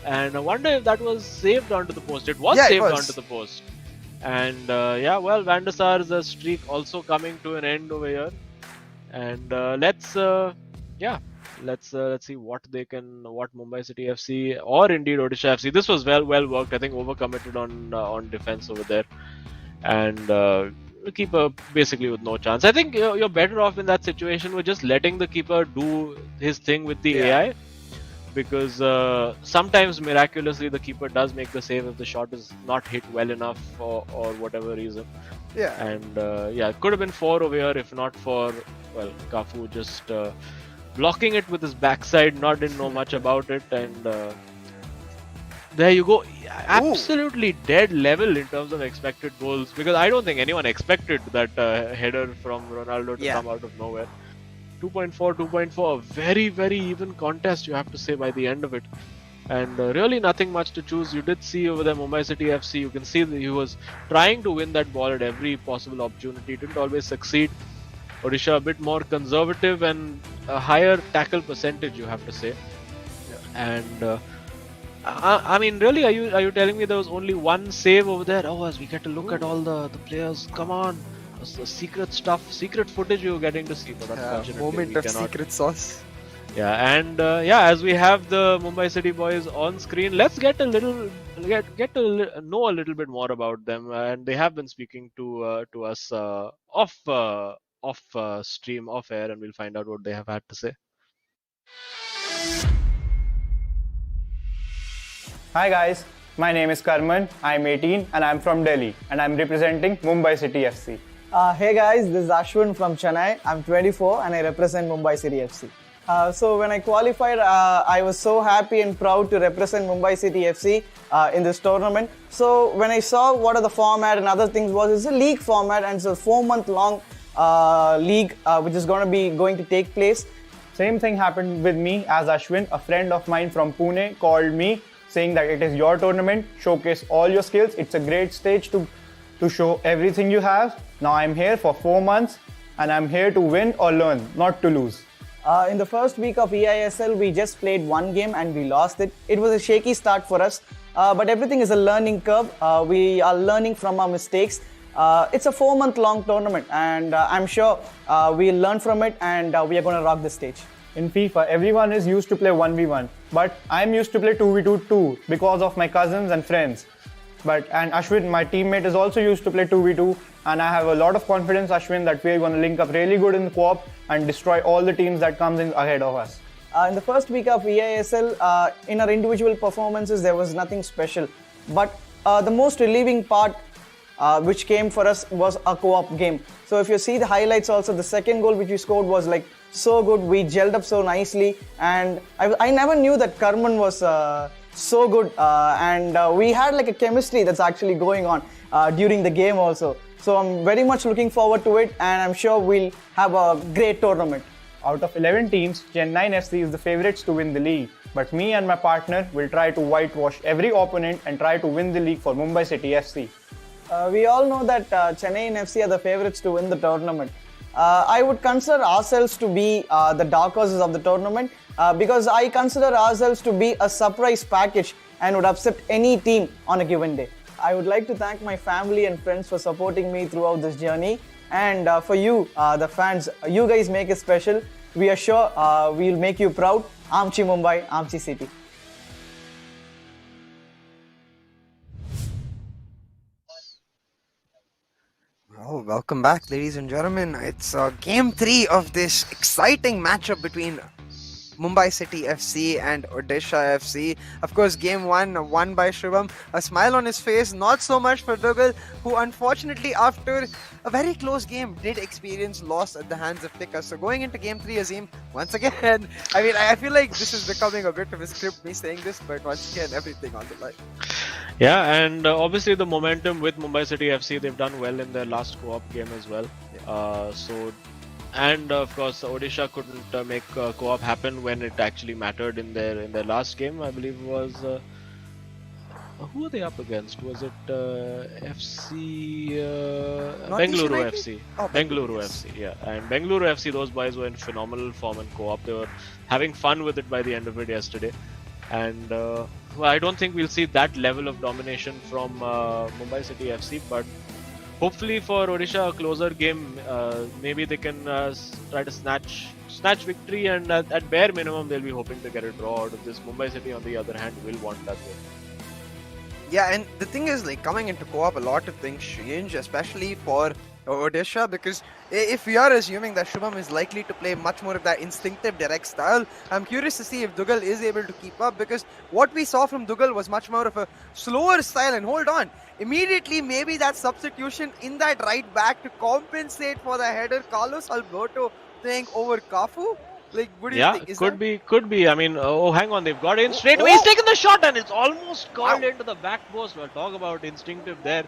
B: And I wonder if that was saved onto the post. It was saved onto the post. And yeah, well, Van der Sar's streak also coming to an end over here. And let's see what Mumbai City FC or indeed Odisha FC. This was well worked. I think overcommitted on defense over there, and keeper basically with no chance. I think you're better off in that situation with just letting the keeper do his thing with the AI, because sometimes miraculously the keeper does make the save if the shot is not hit well enough or whatever reason.
A: Yeah.
B: And it could have been 4 over here if not for Cafu just blocking it with his backside. Didn't know much about it, and there you go. Absolutely dead level in terms of expected goals, because I don't think anyone expected that header from Ronaldo to come out of nowhere. 2.4, 2.4, very, very even contest, you have to say, by the end of it. And really nothing much to choose. You did see over there Mumbai City FC, you can see that he was trying to win that ball at every possible opportunity. Didn't always succeed. Odisha a bit more conservative and a higher tackle percentage, you have to say. And I mean, really, are you telling me there was only one save over there? Oh, as we get to look at all the players, come on. The secret stuff, secret footage you were getting to see, but unfortunately
A: moment of secret sauce.
B: Yeah, and as we have the Mumbai City boys on screen, let's get to know a little bit more about them, and they have been speaking to us off stream, off air, and we'll find out what they have had to say.
E: Hi guys, my name is Karman, I'm 18 and I'm from Delhi and I'm representing Mumbai City FC.
F: Hey guys, this is Ashwin from Chennai. I'm 24 and I represent Mumbai City FC. So when I qualified, I was so happy and proud to represent Mumbai City FC in this tournament. So when I saw what are the format and other things was, it's a league format and it's a 4-month long league which is going to take place.
E: Same thing happened with me as Ashwin. A friend of mine from Pune called me saying that it is your tournament, showcase all your skills. It's a great stage to show everything you have. Now I'm here for 4 months and I'm here to win or learn, not to lose.
F: In the first week of eISL, we just played one game and we lost it. It was a shaky start for us, but everything is a learning curve. We are learning from our mistakes. It's a 4-month long tournament and I'm sure we'll learn from it and we are going to rock the stage.
E: In FIFA, everyone is used to play 1v1, but I'm used to play 2v2 too because of my cousins and friends. And Ashwin, my teammate, is also used to play 2v2, and I have a lot of confidence, Ashwin, that we're going to link up really good in the co-op and destroy all the teams that comes in ahead of us.
F: In the first week of eISL, in our individual performances, there was nothing special. But the most relieving part which came for us was a co-op game. So if you see the highlights also, the second goal which we scored was like so good. We gelled up so nicely, and I never knew that Karman was so good, and we had like a chemistry that's actually going on during the game also. So I'm very much looking forward to it, and I'm sure we'll have a great tournament.
E: Out of 11 teams, Chennai FC is the favourites to win the league. But me and my partner will try to whitewash every opponent and try to win the league for Mumbai City FC.
F: We all know that Chennai FC are the favourites to win the tournament. I would consider ourselves to be the dark horses of the tournament because I consider ourselves to be a surprise package and would upset any team on a given day. I would like to thank my family and friends for supporting me throughout this journey, and for you, the fans, you guys make it special. We are sure we'll make you proud. Amchi Mumbai, Amchi City.
A: Oh, welcome back, ladies and gentlemen. It's game 3 of this exciting matchup between Mumbai City FC and Odisha FC. Of course, game 1 won by Shubham. A smile on his face, not so much for Dougal, who unfortunately after a very close game did experience loss at the hands of Tika. So going into game 3, Azim, once again, I mean, I feel like this is becoming a bit of a script, me saying this, but once again, everything on the line.
B: Yeah, and obviously the momentum with Mumbai City FC, they've done well in their last co-op game as well. And of course, Odisha couldn't make co-op happen when it actually mattered in their last game. I believe it was Who are they up against? Was it FC
A: Northeast
B: Bengaluru
A: United?
B: FC?
A: Oh,
B: Bengaluru
A: yes.
B: FC, yeah. And Bengaluru FC, those boys were in phenomenal form and co-op. They were having fun with it by the end of it yesterday. And well, I don't think we'll see that level of domination from Mumbai City FC, but hopefully for Odisha, a closer game. Maybe they can try to snatch victory, and at bare minimum they'll be hoping to get a draw out of this. Mumbai City, on the other hand, will want that win.
A: Yeah, and the thing is, like, coming into co-op, a lot of things change, especially for Odisha, because if we are assuming that Shubham is likely to play much more of that instinctive direct style, I'm curious to see if Dugal is able to keep up, because what we saw from Dugal was much more of a slower style. And hold on, immediately maybe that substitution in that right back to compensate for the header, Carlos Alberto playing over Cafu. Like, what do you think? Is
B: could
A: that...
B: could be. I mean, oh, hang on, they've got in straight away. He's taken the shot and it's almost curled into the back post. Well, talk about instinctive there.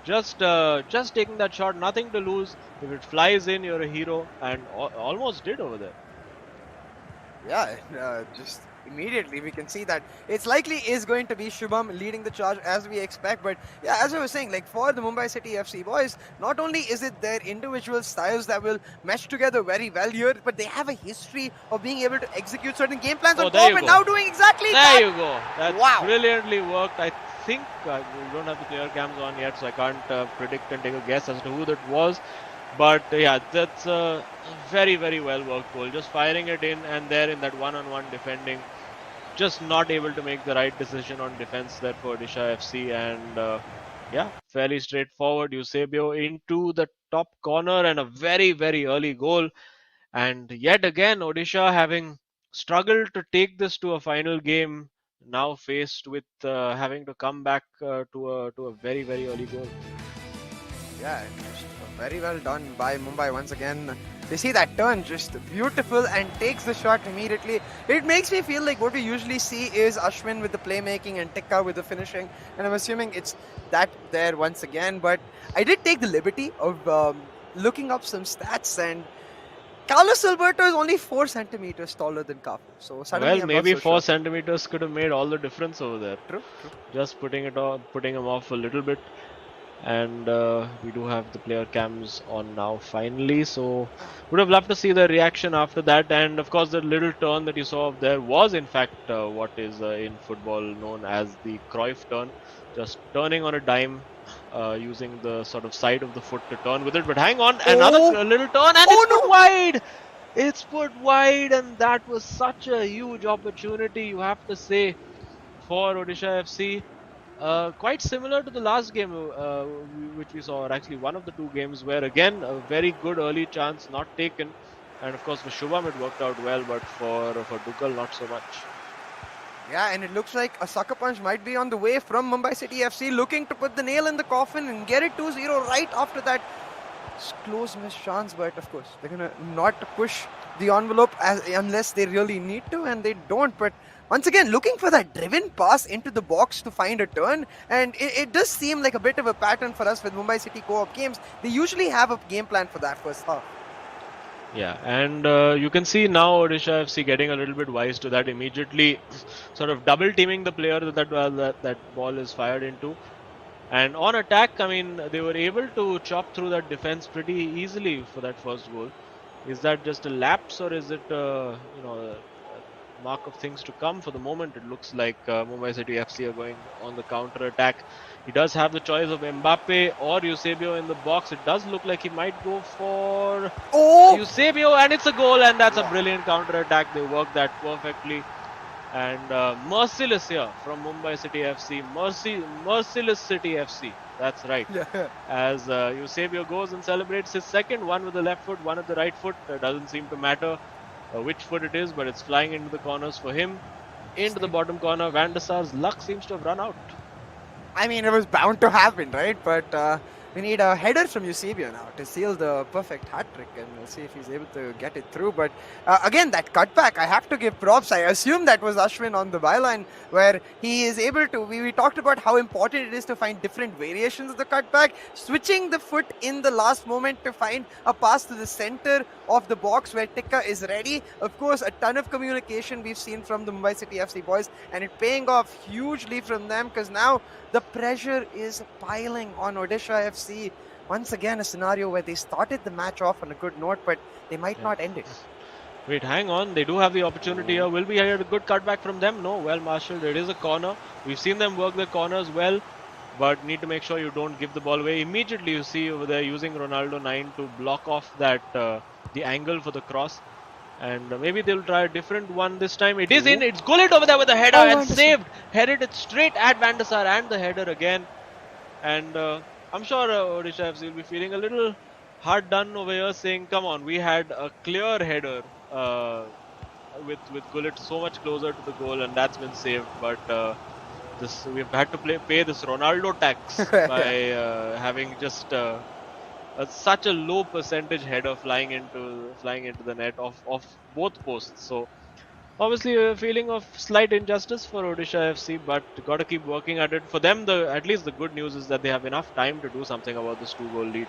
B: Just taking that shot, nothing to lose. If it flies in, you're a hero, and almost did over there.
A: Yeah, just immediately we can see that it's likely is going to be Shubham leading the charge as we expect. But yeah, as I was saying, like, for the Mumbai City FC boys, not only is it their individual styles that will mesh together very well here, but they have a history of being able to execute certain game plans on top, and now doing exactly that.
B: There you go. That's brilliantly worked. I think we don't have the player cams on yet, so I can't predict and take a guess as to who that was. But yeah, that's a very, very well worked goal. Just firing it in and there in that one-on-one defending. Just not able to make the right decision on defense there for Odisha FC. And yeah, fairly straightforward. Eusebio into the top corner and a very, very early goal. And yet again, Odisha having struggled to take this to a final game, now faced with having to come back to a very, very early goal.
A: Yeah, just very well done by Mumbai once again. They see that turn, just beautiful, and takes the shot immediately. It makes me feel like what we usually see is Ashwin with the playmaking and Tikka with the finishing, and I'm assuming it's that there once again. But I did take the liberty of looking up some stats, and Carlos Alberto is only 4 centimeters taller than Cafu. So suddenly,
B: well,
A: I'm
B: maybe
A: not so
B: 4
A: sure.
B: centimeters could have made all the difference over there.
A: True.
B: Just putting him off a little bit. And we do have the player cams on now finally, so would have loved to see the reaction after that. And of course, the little turn that you saw up there was in fact what is in football known as the Cruyff turn, just turning on a dime, using the sort of side of the foot to turn with it. But hang on, another little turn, and it's put wide. It's put wide, and that was such a huge opportunity, you have to say, for Odisha FC. Quite similar to the last game which we saw, or actually one of the 2 games where again a very good early chance not taken, and of course for Shubham it worked out well, but for Dugal not so much.
A: Yeah, and it looks like a sucker punch might be on the way from Mumbai City FC, looking to put the nail in the coffin and get it 2-0 right after that close missed chance. But of course they're gonna not push the envelope unless they really need to, and they don't. But once again, looking for that driven pass into the box to find a turn, and it does seem like a bit of a pattern for us with Mumbai City co-op games. They usually have a game plan for that first half.
B: Yeah, and you can see now Odisha FC getting a little bit wise to that, immediately sort of double teaming the player that ball is fired into. And on attack, I mean, they were able to chop through that defense pretty easily for that first goal. Is that just a lapse, or is it a mark of things to come? For the moment, it looks like Mumbai City FC are going on the counter attack. He does have the choice of Mbappe or Eusebio in the box. It does look like he might go for Eusebio, and it's a goal, and that's a brilliant counter attack. They worked that perfectly. And merciless here from Mumbai City FC. Merciless City FC. That's right. As Eusebio goes and celebrates his second, one with the left foot, one with the right foot. Doesn't seem to matter which foot it is, but it's flying into the corners for him. Into the bottom corner. Van der Sar's luck seems to have run out.
A: I mean, it was bound to happen, right? But We need a header from Eusebio now to seal the perfect hat trick, and we'll see if he's able to get it through. But again, that cutback, I have to give props. I assume that was Ashwin on the byline, where he is able to. We talked about how important it is to find different variations of the cutback, switching the foot in the last moment to find a pass to the center of the box where Tikka is ready. Of course, a ton of communication we've seen from the Mumbai City FC boys, and it paying off hugely from them, because now the pressure is piling on Odisha FC. Once again, a scenario where they started the match off on a good note, but they might not end it.
B: Wait, hang on. They do have the opportunity here. Will we hear a good cutback from them? No. Well marshaled. It is a corner. We've seen them work the corners well, but need to make sure you don't give the ball away. Immediately, you see over there using Ronaldo 9 to block off that the angle for the cross. And maybe they'll try a different one this time. It is in. It's Gullit over there with the header and saved. Headed it straight at Van der Sar and the header again. And I'm sure Odisha FC will be feeling a little hard done over here, saying, come on, we had a clear header with Gullit so much closer to the goal, and that's been saved. But we've had to pay this Ronaldo tax by having just such a low percentage header flying into the net of both posts. So obviously a feeling of slight injustice for Odisha FC, but got to keep working at it. For them, at least the good news is that they have enough time to do something about this 2-goal lead,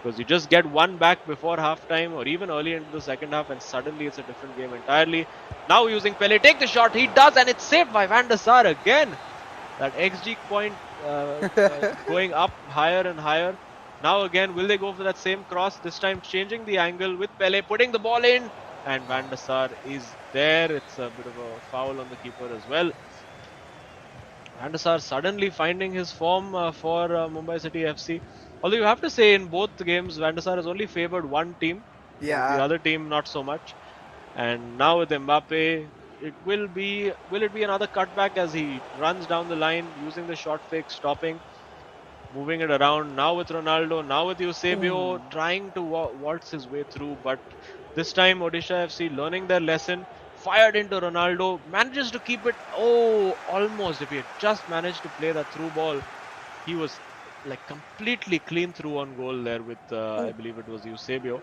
B: because you just get one back before half-time or even early into the second half, and suddenly it's a different game entirely. Now using Pele, take the shot, he does, and it's saved by Van der Sar again. That XG point going up higher and higher. Now again, will they go for that same cross? This time changing the angle with Pele, putting the ball in, and Van der Sar is there. It's a bit of a foul on the keeper as well. Van der Sar suddenly finding his form for Mumbai City FC. Although you have to say, in both the games, Van der Sar has only favoured one team.
A: Yeah.
B: The other team not so much. And now with Mbappe, will it be another cutback as he runs down the line using the short fake, stopping, moving it around. Now with Ronaldo, now with Eusebio, trying to waltz his way through. But this time Odisha FC learning their lesson, fired into Ronaldo, manages to keep it. Oh, almost. If he had just managed to play that through ball, he was like completely clean through on goal there with I believe it was Eusebio.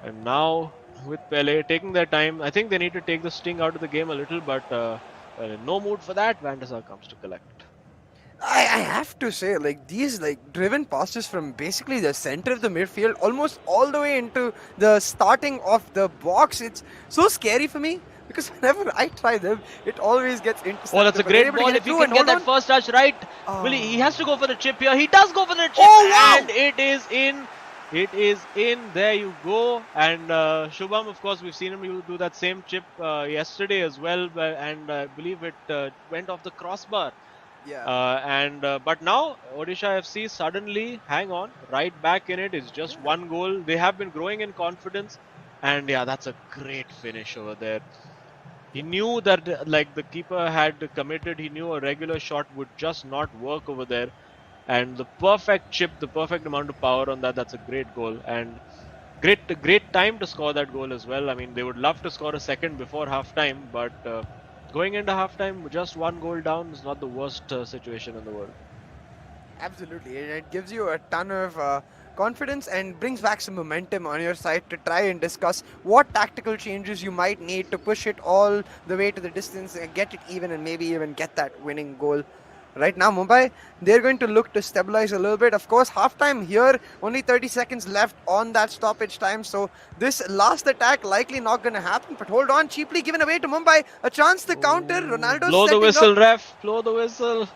B: And now with Pele taking their time, I think they need to take the sting out of the game a little, but in no mood for that. Van der Sar comes to collect.
A: I have to say, like, these driven passes from basically the center of the midfield almost all the way into the starting of the box, it's so scary for me, because whenever I try them, it always gets intercepted.
B: Oh, that's a great ball. If he can get that first touch right, he has to go for the chip here. He does go for the chip, and it is in. It is in. There you go. And Shubham, of course, we've seen him do that same chip yesterday as well, and I believe it went off the crossbar.
A: Yeah.
B: But now Odisha FC suddenly, hang on, right back in it. It's just one goal. They have been growing in confidence, and yeah, that's a great finish over there. He knew that like the keeper had committed. He knew a regular shot would just not work over there, and the perfect chip, the perfect amount of power on that. That's a great goal, and great time to score that goal as well. I mean, they would love to score a second before half time, but going into halftime, just one goal down is not the worst situation in the world.
A: Absolutely, and it gives you a ton of confidence and brings back some momentum on your side to try and discuss what tactical changes you might need to push it all the way to the distance and get it even, and maybe even get that winning goal. Right now, Mumbai, they're going to look to stabilize a little bit. Of course, halftime here, only 30 seconds left on that stoppage time. So this last attack likely not going to happen. But hold on, cheaply given away to Mumbai. A chance to counter. Ronaldo
B: blow the
A: setting
B: whistle,
A: up.
B: ref. Blow the whistle.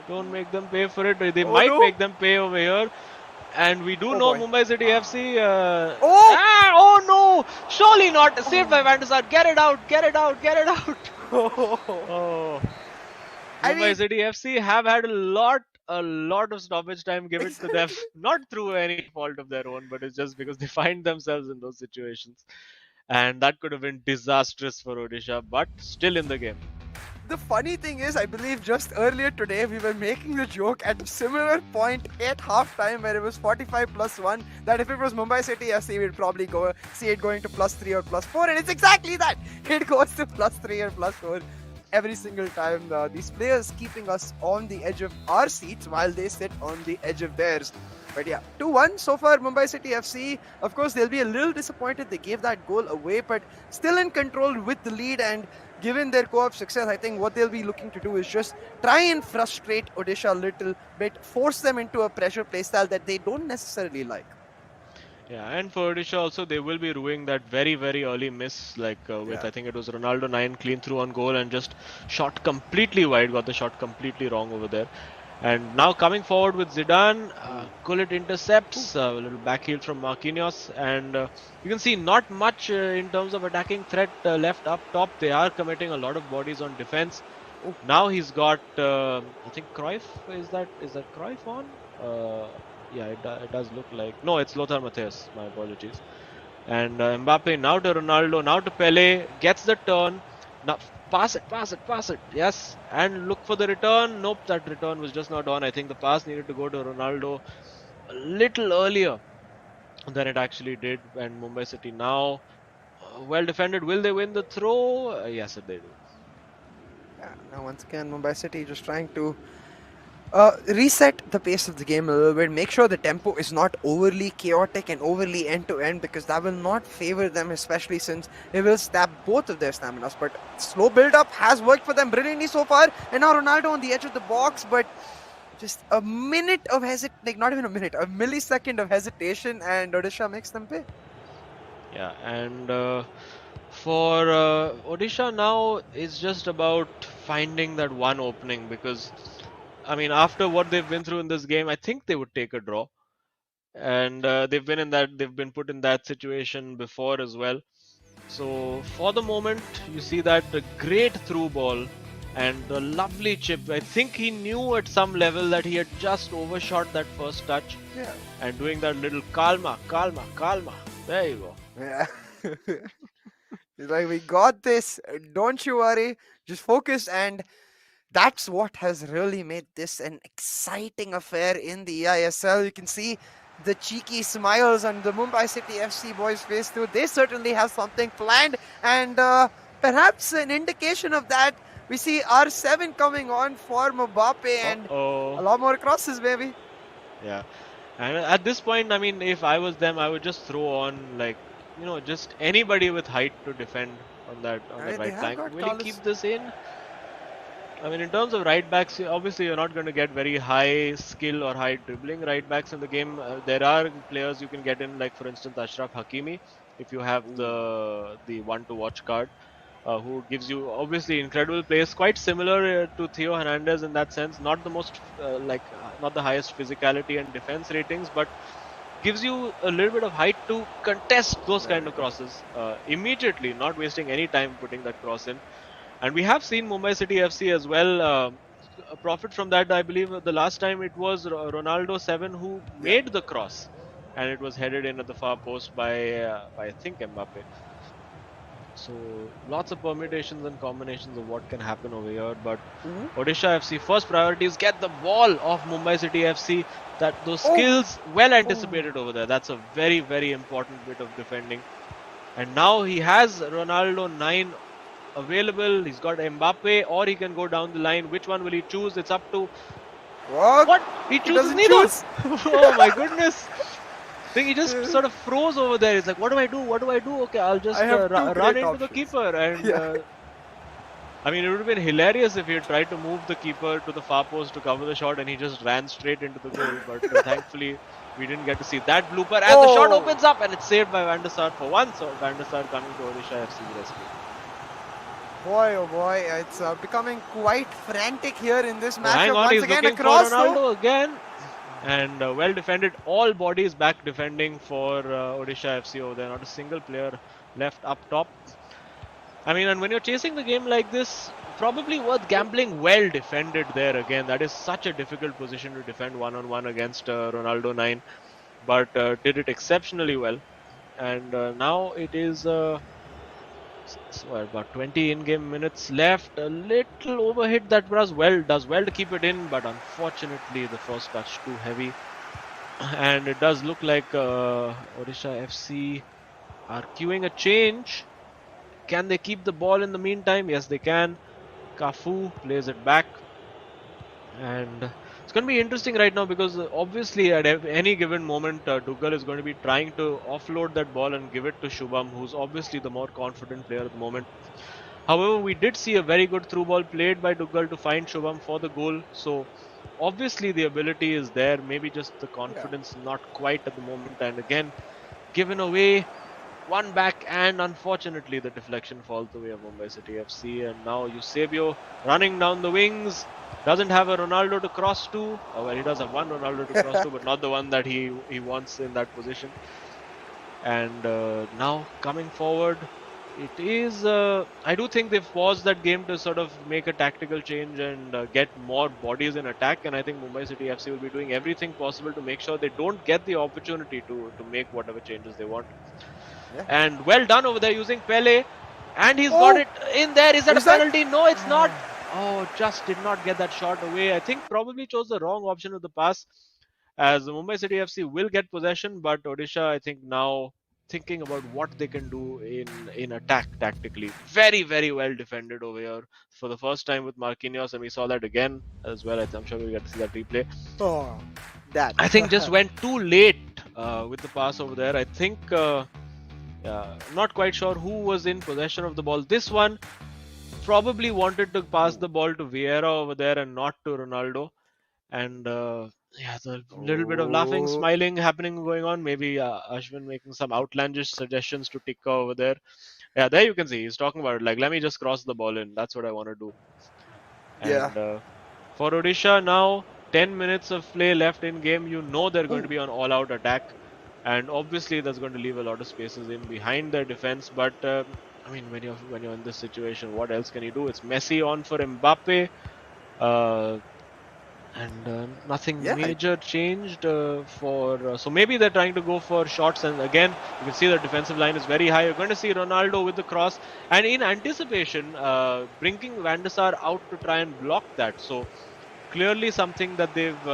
B: Don't make them pay for it. They might make them pay over here. And we do know Mumbai City FC. Oh no! Surely not. Saved by Van der Sar. Get it out. Get it out. Get it out. Oh. Mumbai City FC have had a lot of stoppage time given to them, not through any fault of their own, but it's just because they find themselves in those situations. And that could have been disastrous for Odisha, but still in the game.
A: The funny thing is, I believe just earlier today we were making the joke at a similar point at halftime where it was 45+1, that if it was Mumbai City FC, we'd probably see it going to +3 or +4, and it's exactly that. It goes to +3 or +4 every single time. These players keeping us on the edge of our seats while they sit on the edge of theirs. But yeah, 2-1 so far, Mumbai City FC. Of course, they'll be a little disappointed they gave that goal away, but still in control with the lead. And given their co-op success, I think what they'll be looking to do is just try and frustrate Odisha a little bit, force them into a pressure playstyle that they don't necessarily like.
B: Yeah, and for Odisha also, they will be ruining that very, very early miss, like with I think it was Ronaldo 9 clean through on goal and just shot completely wide, got the shot completely wrong over there. And now coming forward with Zidane, Gullit intercepts, a little back heel from Marquinhos, and you can see not much in terms of attacking threat left up top. They are committing a lot of bodies on defense. Now he's got, I think Cruyff, is that Cruyff on? Yeah, it does look like. No, it's Lothar Matthäus. My apologies. And Mbappe now to Ronaldo, now to Pele, gets the turn. Now pass it. Yes, and look for the return. Nope, that return was just not on. I think the pass needed to go to Ronaldo a little earlier than it actually did. And Mumbai City now well defended. Will they win the throw? Yes, they do.
A: Yeah, now once again, Mumbai City just trying to reset the pace of the game a little bit, make sure the tempo is not overly chaotic and overly end-to-end, because that will not favor them, especially since it will stab both of their staminas. But slow build-up has worked for them brilliantly so far, and now Ronaldo on the edge of the box, but just a minute of not even a minute, a millisecond of hesitation, and Odisha makes them pay.
B: Yeah, and for Odisha now, it's just about finding that one opening, because I mean, after what they've been through in this game, I think they would take a draw. And they've been put in that situation before as well. So for the moment, you see that a great through ball and a lovely chip. I think he knew at some level that he had just overshot that first touch.
A: Yeah.
B: And doing that little calma. There you go.
A: Yeah. He's like, we got this. Don't you worry. Just focus. And that's what has really made this an exciting affair in the eISL. You can see the cheeky smiles on the Mumbai City FC boys' face too. They certainly have something planned, and perhaps an indication of that. We see R7 coming on for Mbappe and a lot more crosses, baby.
B: Yeah, and at this point, I mean, if I was them, I would just throw on, like, just anybody with height to defend on that right flank. Will he keep this in? I mean, in terms of right backs, obviously you're not going to get very high skill or high dribbling right backs in the game. There are players you can get in, like for instance Ashraf Hakimi, if you have the one to watch card, who gives you obviously incredible plays, quite similar to Theo Hernandez in that sense. Not the most not the highest physicality and defense ratings, but gives you a little bit of height to contest those kind of crosses immediately, not wasting any time putting that cross in. And we have seen Mumbai City FC as well profit from that. I believe the last time it was Ronaldo 7 who made the cross, and it was headed in at the far post by I think Mbappe. So lots of permutations and combinations of what can happen over here. But Odisha FC first priority is get the ball off Mumbai City FC. Those skills well anticipated over there. That's a very, very important bit of defending. And now he has Ronaldo 9 available. He's got Mbappe, or he can go down the line. Which one will he choose? It's up to what? He chooses neither. Oh my goodness! I think he just sort of froze over there. He's like, what do I do? Okay, I'll just run into the keeper. And I mean, it would have been hilarious if he had tried to move the keeper to the far post to cover the shot, and he just ran straight into the goal. But thankfully, we didn't get to see that blooper. And the shot opens up, and it's saved by Van der Sar for once. So Van der Sar coming to Odisha FC's rescue.
A: Boy, oh boy, it's becoming quite frantic here in this match.
B: Hang on,
A: once
B: he's
A: again,
B: looking for Ronaldo again. And well defended, all bodies back defending for Odisha FC over there. Not a single player left up top. I mean, and when you're chasing the game like this, probably worth gambling well defended there again. That is such a difficult position to defend one-on-one against Ronaldo 9. But did it exceptionally well. And now it is... So about 20 in-game minutes left. A little overhit that does well to keep it in, but unfortunately the first touch too heavy. And it does look like Odisha FC are queuing a change. Can they keep the ball in the meantime? Yes, they can. Cafu plays it back, and It's going to be interesting right now because obviously at any given moment, Duggal is going to be trying to offload that ball and give it to Shubham, who's obviously the more confident player at the moment. However, we did see a very good through ball played by Duggal to find Shubham for the goal. So obviously the ability is there, maybe just the confidence not quite at the moment. And again, given away one back, and unfortunately the deflection falls the way of Mumbai City FC. And now Eusebio running down the wings, doesn't have a Ronaldo to cross to. Oh, well, he does have one Ronaldo to cross to, but not the one that he wants in that position. And now coming forward, it is. I do think they've paused that game to sort of make a tactical change and get more bodies in attack. And I think Mumbai City FC will be doing everything possible to make sure they don't get the opportunity to make whatever changes they want.
A: Yeah.
B: And well done over there using Pele. And he's got it in there. Is that a penalty? No, it's not. Oh, just did not get that shot away. I think probably chose the wrong option of the pass, as the Mumbai City FC will get possession, but Odisha, I think now thinking about what they can do in attack tactically. Very, very well defended over here for the first time with Marquinhos, and we saw that again as well. I'm sure we'll get to see that replay.
A: Oh, that.
B: I think just went too late with the pass over there. I think not quite sure who was in possession of the ball. This one probably wanted to pass the ball to Vieira over there and not to Ronaldo. And yeah, the little bit of laughing, smiling happening going on. Maybe Ashwin making some outlandish suggestions to Tikka over there. Yeah, there you can see he's talking about it. Like, let me just cross the ball in. That's what I want to do. And for Odisha now, 10 minutes of play left in game. You know they're going to be on all-out attack, and obviously that's going to leave a lot of spaces in behind their defense. But I mean, when you're in this situation, what else can you do? It's Messi on for Mbappe. And nothing major changed so maybe they're trying to go for shots, and again you can see the defensive line is very high. You're going to see Ronaldo with the cross, and in anticipation bringing Van der Sar out to try and block that. So clearly something that they've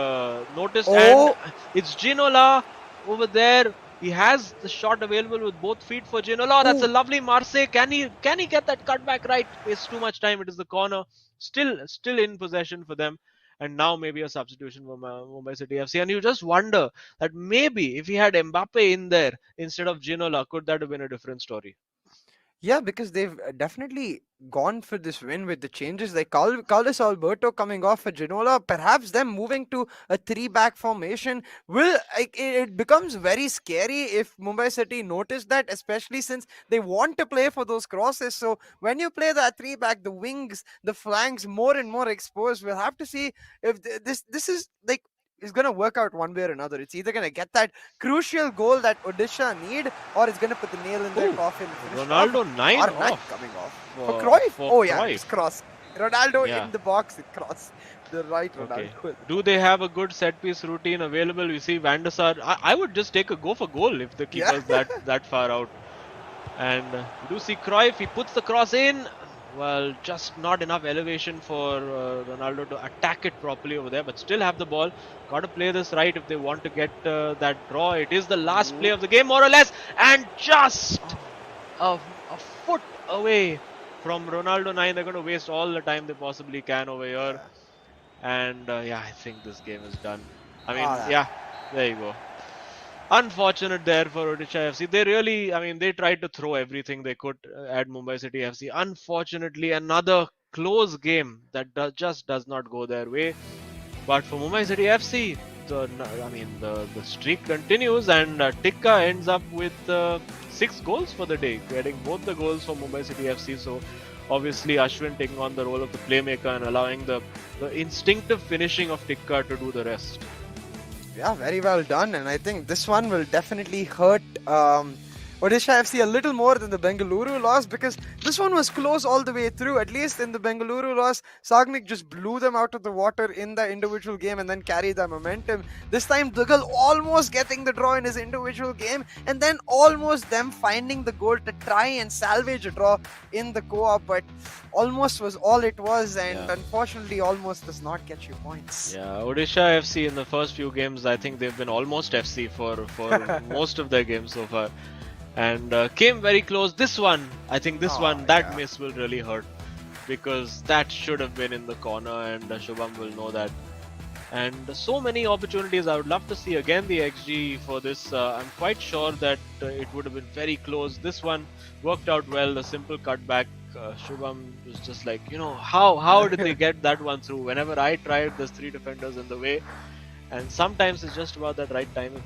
B: noticed. And it's Ginola over there. He has the shot available with both feet for Ginola. That's a lovely Marseille. Can he get that cutback right? It's too much time. It is the corner. Still in possession for them. And now maybe a substitution for Mumbai City FC. And you just wonder that maybe if he had Mbappe in there instead of Ginola, could that have been a different story?
A: Yeah, because they've definitely gone for this win with the changes. Like Carlos Alberto coming off for Ginola, perhaps them moving to a 3-back formation will it becomes very scary if Mumbai City notice that, especially since they want to play for those crosses. So when you play that 3-back, the wings, the flanks more and more exposed. We'll have to see if this is like is going to work out one way or another. It's either going to get that crucial goal that Odisha need, or it's going to put the nail in their coffin.
B: Ronaldo 9 off.
A: Coming off. For Cruyff?
B: Yeah,
A: it's cross. Ronaldo in the box, it cross. The right Ronaldo.
B: Okay. Do they have a good set piece routine available? We see Van der Sar. I would just take a go for goal if the keeper's that far out. And you do see Cruyff, he puts the cross in. Well, just not enough elevation for Ronaldo to attack it properly over there, but still have the ball. Got to play this right if they want to get that draw. It is the last play of the game, more or less, and just a foot away from Ronaldo 9. They're going to waste all the time they possibly can over here. And I think this game is done. I mean, there you go. Unfortunate there for Odisha FC. They really, they tried to throw everything they could at Mumbai City FC. Unfortunately, another close game that just does not go their way. But for Mumbai City FC, the streak continues, and Tikka ends up with 6 goals for the day, getting both the goals for Mumbai City FC. So obviously Ashwin taking on the role of the playmaker and allowing the instinctive finishing of Tikka to do the rest.
A: Yeah, very well done, and I think this one will definitely hurt Odisha FC a little more than the Bengaluru loss, because this one was close all the way through. At least in the Bengaluru loss, Sagnik just blew them out of the water in the individual game and then carried the momentum. This time, Duggal almost getting the draw in his individual game, and then almost them finding the goal to try and salvage a draw in the co-op, but almost was all it was, and unfortunately almost does not get you points.
B: Yeah, Odisha FC in the first few games, I think they've been almost FC for most of their games so far. And came very close. This one, I think that miss will really hurt, because that should have been in the corner, and Shubham will know that. and so many opportunities. I would love to see again the XG for this. I'm quite sure that it would have been very close. This one worked out well, the simple cutback. Shubham was just like, how did they get that one through? Whenever I tried, there's 3 defenders in the way, and sometimes it's just about that right timing.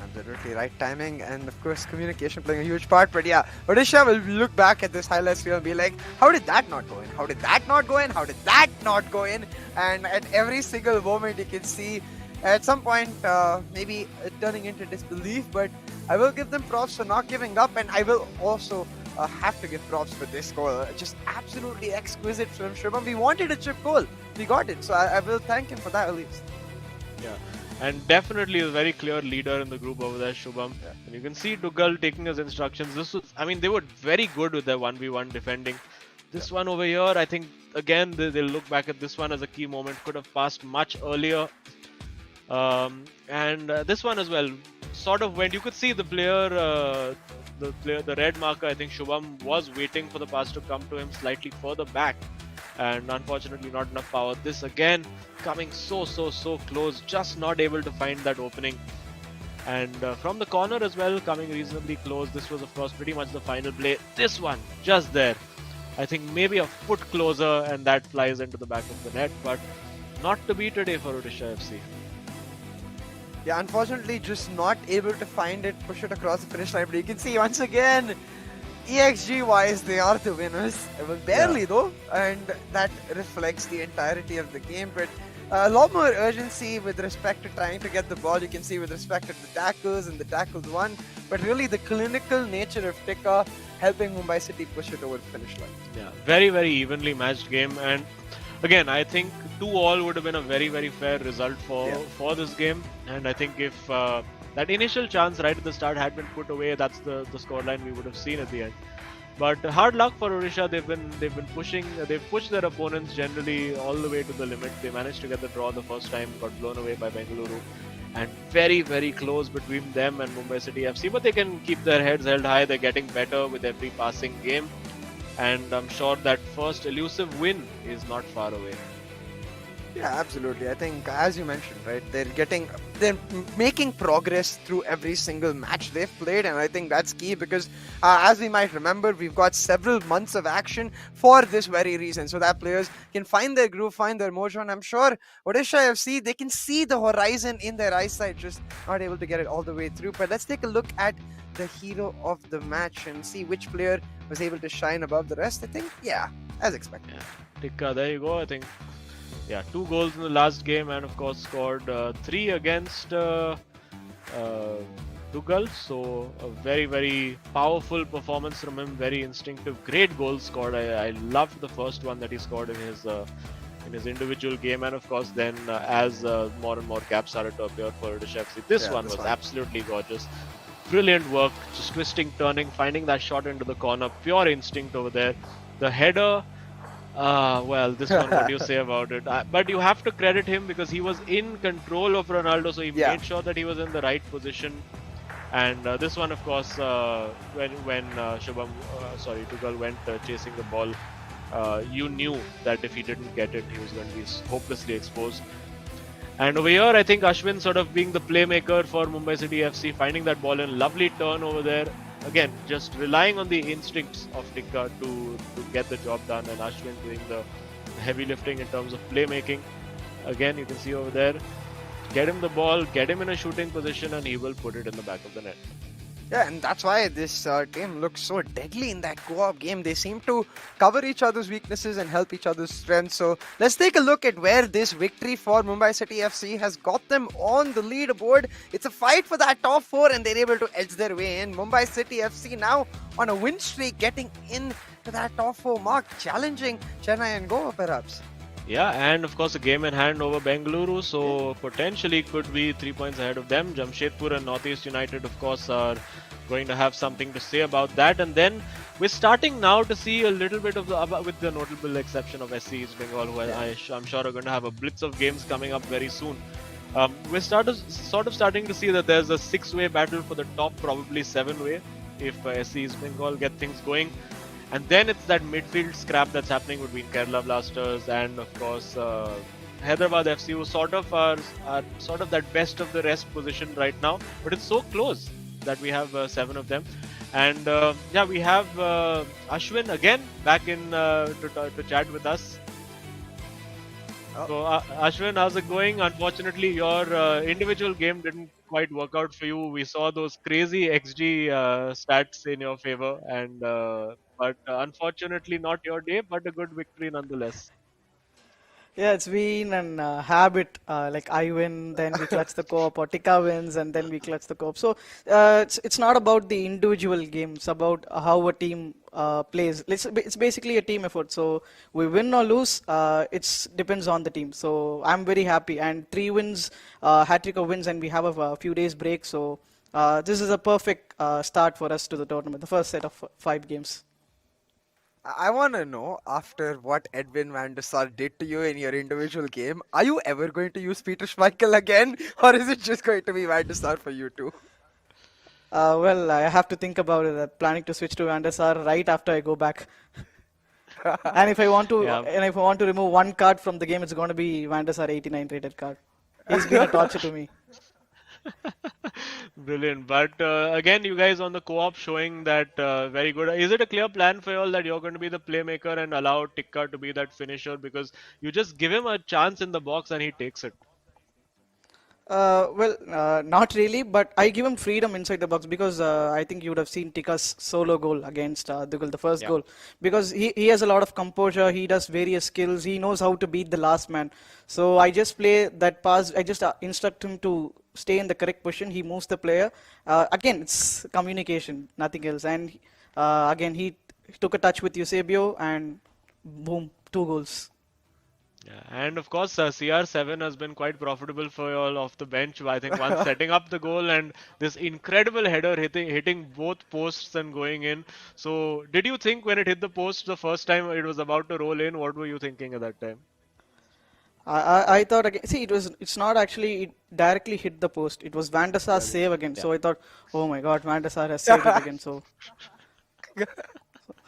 A: Absolutely right timing, and of course communication playing a huge part. But yeah, Odisha will look back at this highlights reel and be like, how did that not go in? How did that not go in? How did that not go in? And at every single moment you can see at some point maybe turning into disbelief, but I will give them props for not giving up, and I will also have to give props for this goal. Just absolutely exquisite from Shubham. We wanted a chip goal, we got it, so I will thank him for that at least.
B: Yeah. And definitely a very clear leader in the group over there, Shubham. Yeah. And you can see Dugal taking his instructions. They were very good with their 1v1 defending. This one over here, I think, again, they'll look back at this one as a key moment. Could have passed much earlier. This one as well, sort of went. You could see the red marker, I think Shubham was waiting for the pass to come to him slightly further back. And unfortunately not enough power. This again coming so close, just not able to find that opening. And from the corner as well, coming reasonably close. This was of course pretty much the final play. This one just there, I think maybe a foot closer, and that flies into the back of the net, but not to be today for Odisha FC.
A: Yeah, unfortunately just not able to find it, push it across the finish line. But you can see once again, EXG wise, they are the winners. Well, barely though, and that reflects the entirety of the game. But a lot more urgency with respect to trying to get the ball. You can see with respect to the tackles and the tackles won, but really the clinical nature of Tikka helping Mumbai City push it over the finish line.
B: Yeah, very evenly matched game, and again, I think 2-2 would have been a very fair result for this game. And I think if that initial chance right at the start had been put away, that's the scoreline we would have seen at the end. But hard luck for Odisha. They've been pushing. They've pushed their opponents generally all the way to the limit. They managed to get the draw the first time, got blown away by Bengaluru, and very close between them and Mumbai City FC. But they can keep their heads held high. They're getting better with every passing game, and I'm sure that first elusive win is not far away.
A: Yeah, absolutely. I think, as you mentioned, right, they're making progress through every single match they've played, and I think that's key because, as we might remember, we've got several months of action for this very reason, so that players can find their groove, find their mojo, and I'm sure Odisha FC, they can see the horizon in their eyesight, just not able to get it all the way through. But let's take a look at the hero of the match and see which player was able to shine above the rest. I think, yeah, as expected.
B: Yeah. Tikka, there you go. I think, yeah, 2 goals in the last game, and of course scored 3 against Dugal. So a very powerful performance from him. Very instinctive, great goal scored. I loved the first one that he scored in his individual game, and of course then as more and more caps started to appear for Odisha FC, this one was absolutely gorgeous. Brilliant work, just twisting, turning, finding that shot into the corner. Pure instinct over there. The header. Well, this one, what do you say about it? But you have to credit him because he was in control of Ronaldo, so he made sure that he was in the right position. And this one, of course, when Dugal went chasing the ball, you knew that if he didn't get it, he was going to be hopelessly exposed. And over here, I think Ashwin sort of being the playmaker for Mumbai City FC, finding that ball in, lovely turn over there. Again, just relying on the instincts of Tikka to get the job done, and Ashwin doing the heavy lifting in terms of playmaking. Again, you can see over there, get him the ball, get him in a shooting position, and he will put it in the back of the net.
A: Yeah, and that's why this team looks so deadly in that co-op game. They seem to cover each other's weaknesses and help each other's strengths. So let's take a look at where this victory for Mumbai City FC has got them on the leaderboard. It's a fight for that top 4, and they're able to edge their way in. Mumbai City FC now on a win streak, getting in to that top 4 mark, challenging Chennai and Goa perhaps.
B: Yeah, and of course a game in hand over Bengaluru, so potentially could be 3 points ahead of them. Jamshedpur and Northeast United, of course, are going to have something to say about that. And then we're starting now to see a little bit of with the notable exception of SC East Bengal, who I'm sure are going to have a blitz of games coming up very soon. We're sort of starting to see that there's a 6-way battle for the top, probably 7-way, if SC East Bengal get things going. And then it's that midfield scrap that's happening between Kerala Blasters and, of course, Hyderabad FC, who sort of are sort of that best of the rest position right now. But it's so close that we have 7 of them. And yeah, we have Ashwin again back in to chat with us. So Ashwin, how's it going? Unfortunately, your individual game didn't quite work out for you. We saw those crazy XG stats in your favor, and but unfortunately not your day, but a good victory nonetheless.
G: Yeah, it's been an habit. Like I win, then we clutch the co-op, or Tika wins, and then we clutch the co-op. So it's not about the individual game. It's about how a team plays. It's basically a team effort. So we win or lose, it depends on the team. So I'm very happy. And 3 wins, hat-trick of wins, and we have a few days break. So this is a perfect start for us to the tournament. The first set of 5 games.
A: I want to know, after what Edwin van der Sar did to you in your individual game, are you ever going to use Peter Schmeichel again, or is it just going to be van der Sar for you too?
G: Well, I have to think about it. I'm planning to switch to Van der Sar right after I go back. And if I want to, remove one card from the game, it's going to be Van der Sar 89 rated card. He's been a torture to me.
B: Brilliant. But again, you guys on the co-op showing that very good. Is it a clear plan for you all that you're going to be the playmaker and allow Tikka to be that finisher? Because you just give him a chance in the box and he takes it.
G: Well, not really, but I give him freedom inside the box because I think you would have seen Tikka's solo goal against Dugal, the first goal. Because he has a lot of composure, he does various skills, he knows how to beat the last man. So I just play that pass, I just instruct him to stay in the correct position, he moves the player. Again, it's communication, nothing else. And again, he took a touch with Eusebio and boom, 2 goals.
B: Yeah, and of course, CR7 has been quite profitable for you all off the bench. I think once setting up the goal and this incredible header hitting both posts and going in. So, did you think when it hit the post the first time it was about to roll in? What were you thinking at that time?
G: I thought again. See, it's not actually it directly hit the post. It was Van der Sar's save again. Yeah. So I thought, oh my God, Van der Sar has saved it again. So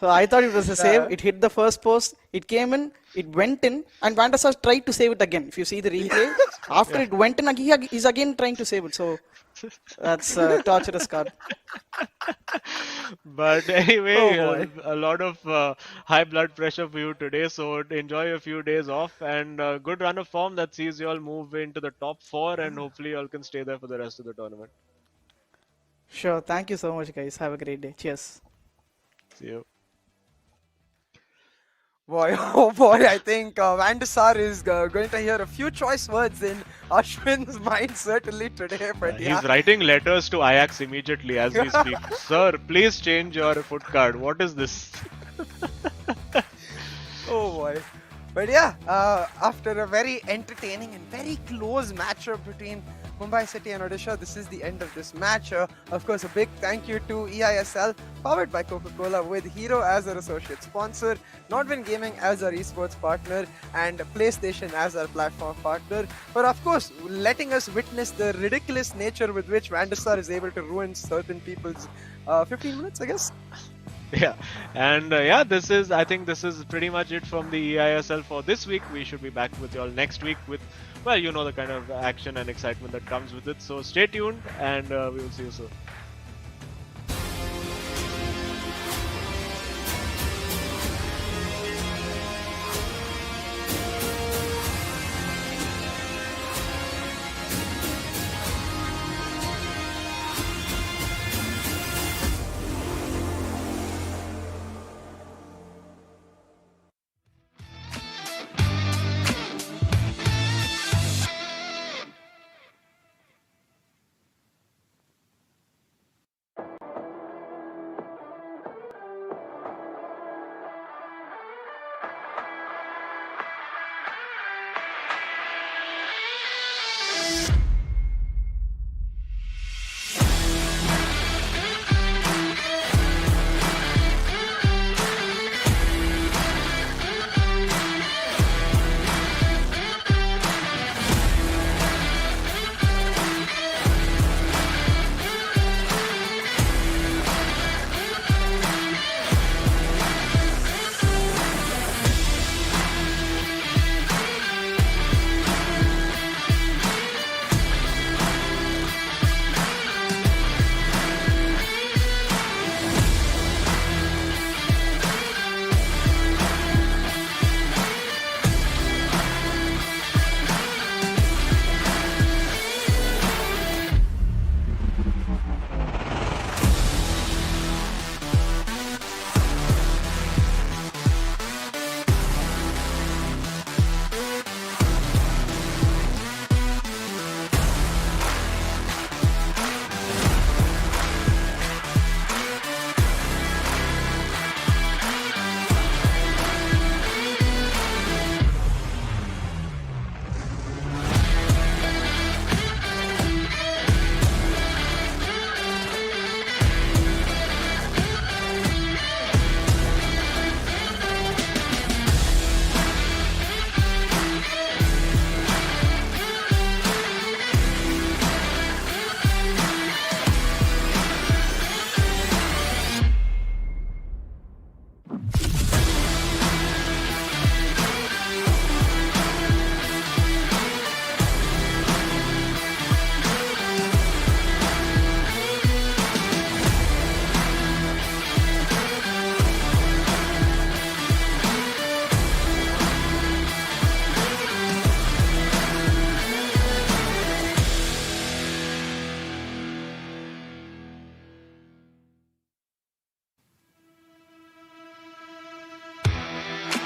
G: I thought it was a save. It hit the first post. It came in. It went in, and Van der Sar tried to save it again. If you see the replay, after it went in, he's again trying to save it. So that's a torturous card.
B: But anyway, a lot of high blood pressure for you today. So enjoy a few days off and good run of form that sees you all move into the top 4, and hopefully you all can stay there for the rest of the tournament.
G: Sure. Thank you so much, guys. Have a great day. Cheers.
B: See you.
A: Boy, oh boy, I think Van der Sar is going to hear a few choice words in Ashwin's mind certainly today. But
B: He's writing letters to Ajax immediately as we speak. Sir, please change your foot card. What is this?
A: Oh boy. But yeah, after a very entertaining and very close matchup between Mumbai City and Odisha, this is the end of this match. Of course, a big thank you to eISL, powered by Coca-Cola, with Hero as our associate sponsor, Nordwin Gaming as our esports partner, and PlayStation as our platform partner, for of course letting us witness the ridiculous nature with which Van der Sar is able to ruin certain people's 15 minutes, I guess.
B: Yeah, and yeah, I think this is pretty much it from the eISL for this week. We should be back with you all next week with, well, you know, the kind of action and excitement that comes with it. So stay tuned, and we will see you soon.